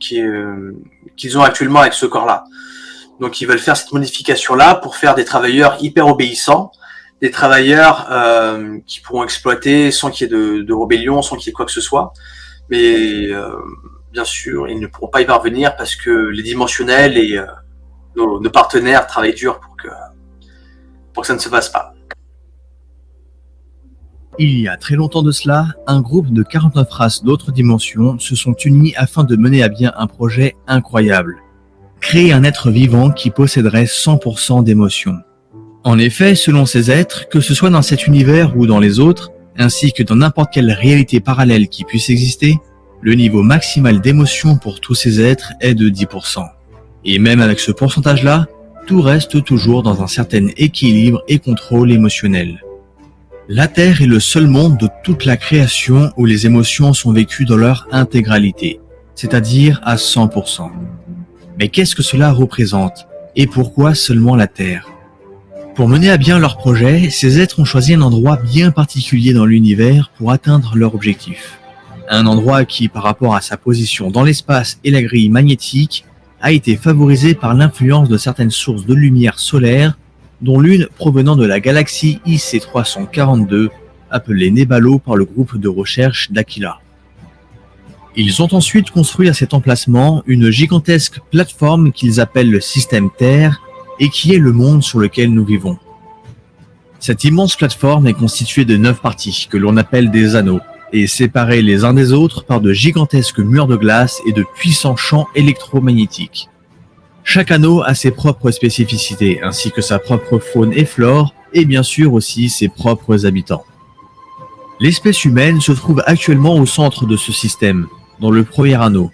qu'ils ont actuellement avec ce corps-là. Donc ils veulent faire cette modification-là pour faire des travailleurs hyper obéissants, des travailleurs qui pourront exploiter sans qu'il y ait de rébellion, sans qu'il y ait quoi que ce soit. Mais bien sûr, ils ne pourront pas y parvenir parce que les dimensionnels et nos partenaires travaillent dur pour que ça ne se fasse pas. Il y a très longtemps de cela, un groupe de 49 races d'autres dimensions se sont unis afin de mener à bien un projet incroyable. Créer un être vivant qui posséderait 100% d'émotions. En effet, selon ces êtres, que ce soit dans cet univers ou dans les autres, ainsi que dans n'importe quelle réalité parallèle qui puisse exister, le niveau maximal d'émotions pour tous ces êtres est de 10%. Et même avec ce pourcentage-là, tout reste toujours dans un certain équilibre et contrôle émotionnel. La Terre est le seul monde de toute la création où les émotions sont vécues dans leur intégralité, c'est-à-dire à 100%. Mais qu'est-ce que cela représente et pourquoi seulement la Terre ? Pour mener à bien leur projet, ces êtres ont choisi un endroit bien particulier dans l'univers pour atteindre leur objectif. Un endroit qui, par rapport à sa position dans l'espace et la grille magnétique, a été favorisé par l'influence de certaines sources de lumière solaire, dont l'une provenant de la galaxie IC342, appelée Nebalo par le groupe de recherche d'Aquila. Ils ont ensuite construit à cet emplacement une gigantesque plateforme qu'ils appellent le système Terre et qui est le monde sur lequel nous vivons. Cette immense plateforme est constituée de 9 parties que l'on appelle des anneaux et séparés les uns des autres par de gigantesques murs de glace et de puissants champs électromagnétiques. Chaque anneau a ses propres spécificités ainsi que sa propre faune et flore et bien sûr aussi ses propres habitants. L'espèce humaine se trouve actuellement au centre de ce système, dans le premier anneau.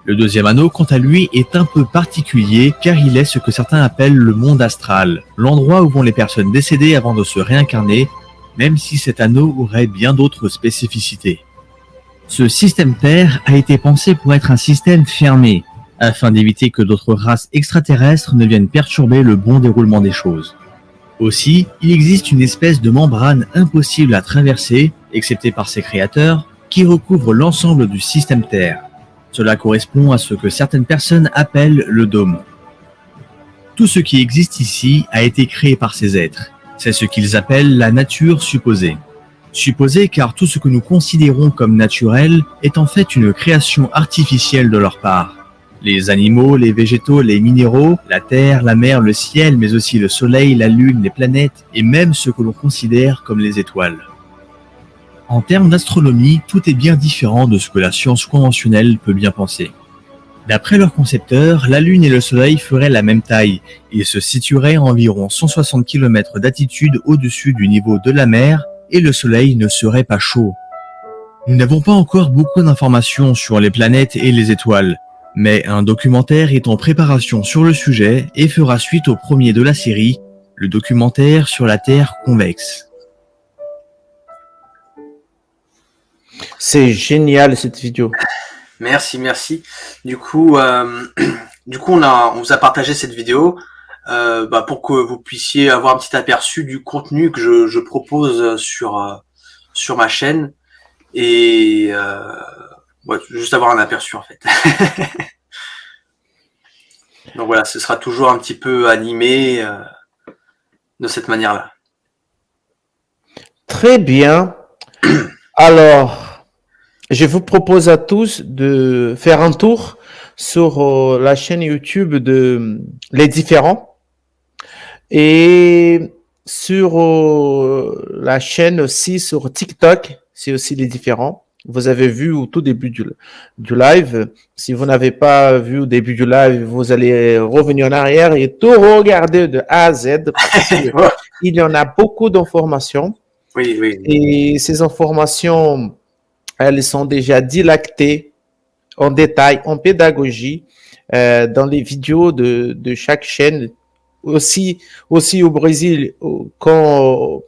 Le deuxième anneau, quant à lui, est un peu particulier car il est ce que certains appellent le monde astral, l'endroit où vont les personnes décédées avant de se réincarner, même si cet anneau aurait bien d'autres spécificités. Ce système Terre a été pensé pour être un système fermé, afin d'éviter que d'autres races extraterrestres ne viennent perturber le bon déroulement des choses. Aussi, il existe une espèce de membrane impossible à traverser, excepté par ses créateurs, qui recouvre l'ensemble du système Terre. Cela correspond à ce que certaines personnes appellent le dôme. Tout ce qui existe ici a été créé par ces êtres. C'est ce qu'ils appellent la nature supposée. Supposée car tout ce que nous considérons comme naturel est en fait une création artificielle de leur part. Les animaux, les végétaux, les minéraux, la terre, la mer, le ciel, mais aussi le soleil, la lune, les planètes et même ce que l'on considère comme les étoiles. En termes d'astronomie, tout est bien différent de ce que la science conventionnelle peut bien penser. D'après leurs concepteurs, la lune et le soleil feraient la même taille et se situeraient à environ 160 km d'altitude au-dessus du niveau de la mer et le soleil ne serait pas chaud. Nous n'avons pas encore beaucoup d'informations sur les planètes et les étoiles, mais un documentaire est en préparation sur le sujet et fera suite au premier de la série, le documentaire sur la Terre convexe. C'est génial cette vidéo. Merci. Du coup, on vous a partagé cette vidéo pour que vous puissiez avoir un petit aperçu du contenu que je propose sur ma chaîne et juste avoir un aperçu en fait. Donc voilà, ce sera toujours un petit peu animé de cette manière-là. Très bien. Alors, je vous propose à tous de faire un tour sur la chaîne YouTube de Les Différents et sur la chaîne aussi sur TikTok, c'est aussi Les Différents. Vous avez vu au tout début du live. Si vous n'avez pas vu au début du live, vous allez revenir en arrière et tout regarder de A à Z. Parce que il y en a beaucoup d'informations. Oui. Et ces informations, elles sont déjà dilatées en détail, en pédagogie, dans les vidéos de chaque chaîne, aussi au Brésil, quand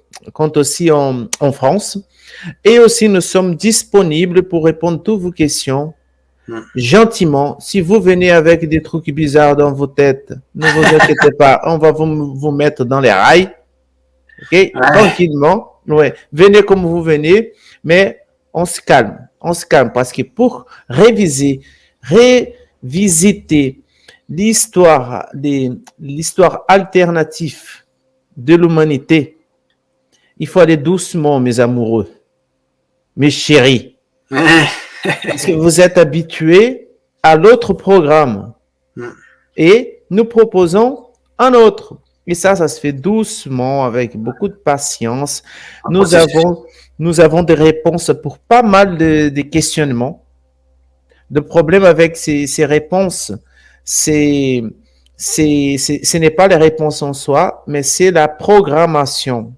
aussi en France. Et aussi, nous sommes disponibles pour répondre à toutes vos questions gentiment. Si vous venez avec des trucs bizarres dans vos têtes, ne vous inquiétez pas, on va vous mettre dans les rails. OK? Tranquillement. Ouais. Venez comme vous venez, mais on se calme parce que pour révisiter l'histoire alternative de l'humanité, il faut aller doucement, mes amoureux, mes chéris. Parce que vous êtes habitués à l'autre programme. Et nous proposons un autre. Et ça se fait doucement, avec beaucoup de patience. Nous avons des réponses pour pas mal de questionnements. Le problème avec ces réponses, ce n'est pas les réponses en soi, mais c'est la programmation.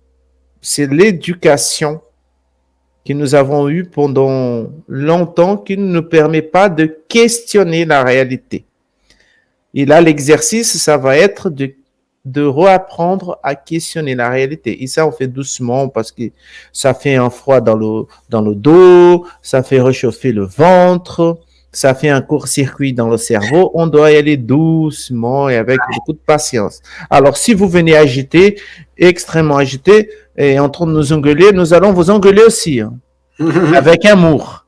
C'est l'éducation que nous avons eue pendant longtemps qui ne nous permet pas de questionner la réalité. Et là, l'exercice, ça va être de réapprendre à questionner la réalité. Et ça, on fait doucement parce que ça fait un froid dans le dos, ça fait réchauffer le ventre, ça fait un court-circuit dans le cerveau. On doit y aller doucement et avec beaucoup de patience. Alors, si vous venez agité, extrêmement agité, et en train de nous engueuler, nous allons vous engueuler aussi, hein, avec amour.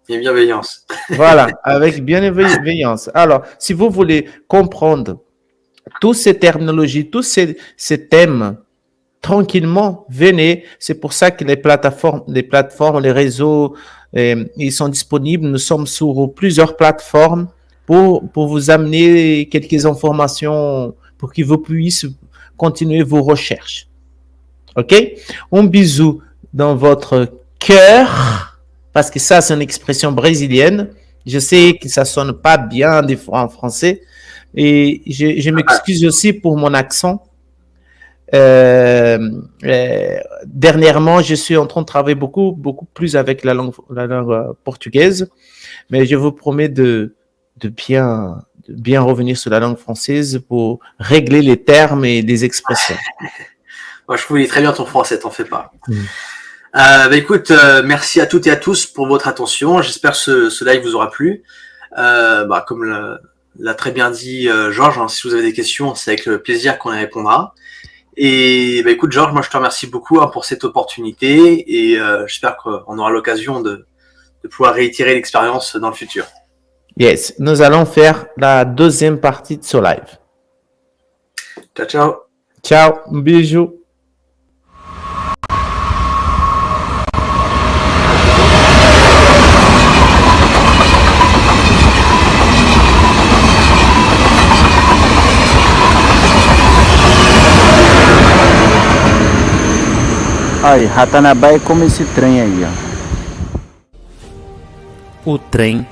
Et bienveillance. Voilà, avec bienveillance. Alors, si vous voulez comprendre toutes ces terminologies, tous ces thèmes, tranquillement, venez. C'est pour ça que les plateformes, les réseaux, ils sont disponibles. Nous sommes sur plusieurs plateformes pour vous amener quelques informations pour que vous puissiez continuer vos recherches. OK? Un bisou dans votre cœur, parce que ça, c'est une expression brésilienne. Je sais que ça sonne pas bien des fois en français. Et je m'excuse aussi pour mon accent. Dernièrement, je suis en train de travailler beaucoup plus avec la langue portugaise, mais je vous promets de bien revenir sur la langue française pour régler les termes et les expressions. Moi, je connais très bien ton français, t'en fais pas. Écoute, merci à toutes et à tous pour votre attention. J'espère que ce live vous aura plu. Comme l'a très bien dit Georges, hein, si vous avez des questions, c'est avec plaisir qu'on y répondra. Et écoute Georges, moi je te remercie beaucoup pour cette opportunité et j'espère qu'on aura l'occasion de pouvoir réitérer l'expérience dans le futur. Yes, nous allons faire la deuxième partie de ce live. Ciao, ciao. Ciao, bisous. Aí, Ratanabá é como esse trem aí, ó. O trem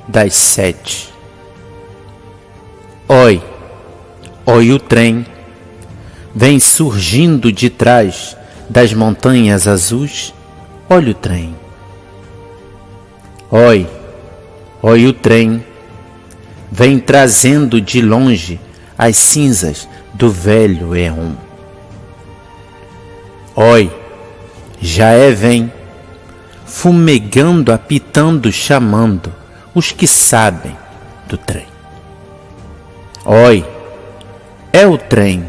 das 7. Oi, oi o trem, vem surgindo de trás das montanhas azuis. Olha o trem. Oi, oi o trem, vem trazendo de longe as cinzas do velho Éon. Oi, já vem, fumegando, apitando, chamando os que sabem do trem. Oi, é o trem,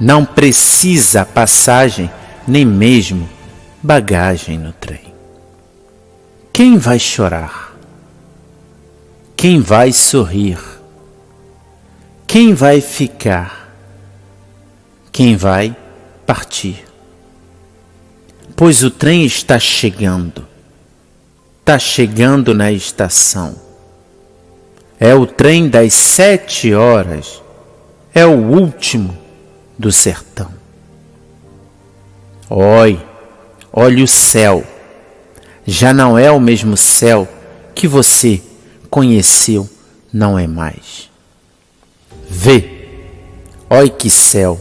não precisa passagem, nem mesmo bagagem no trem. Quem vai chorar? Quem vai sorrir? Quem vai ficar? Quem vai partir? Pois o trem está chegando na estação. É o trem das 7 horas, é o último do sertão. Oi, olhe o céu, já não é o mesmo céu que você conheceu, não é mais. Vê, oi que céu,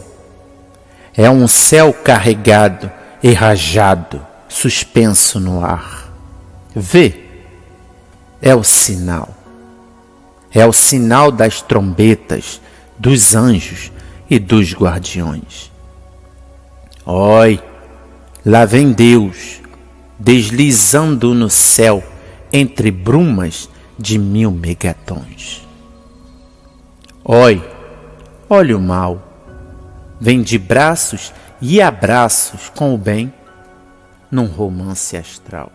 é um céu carregado e rajado, suspenso no ar. Vê, é o sinal das trombetas, dos anjos e dos guardiões. Oi, lá vem Deus, deslizando no céu entre brumas de 1000 megatons. Oi, olha o mal, vem de braços e abraços com o bem num romance astral.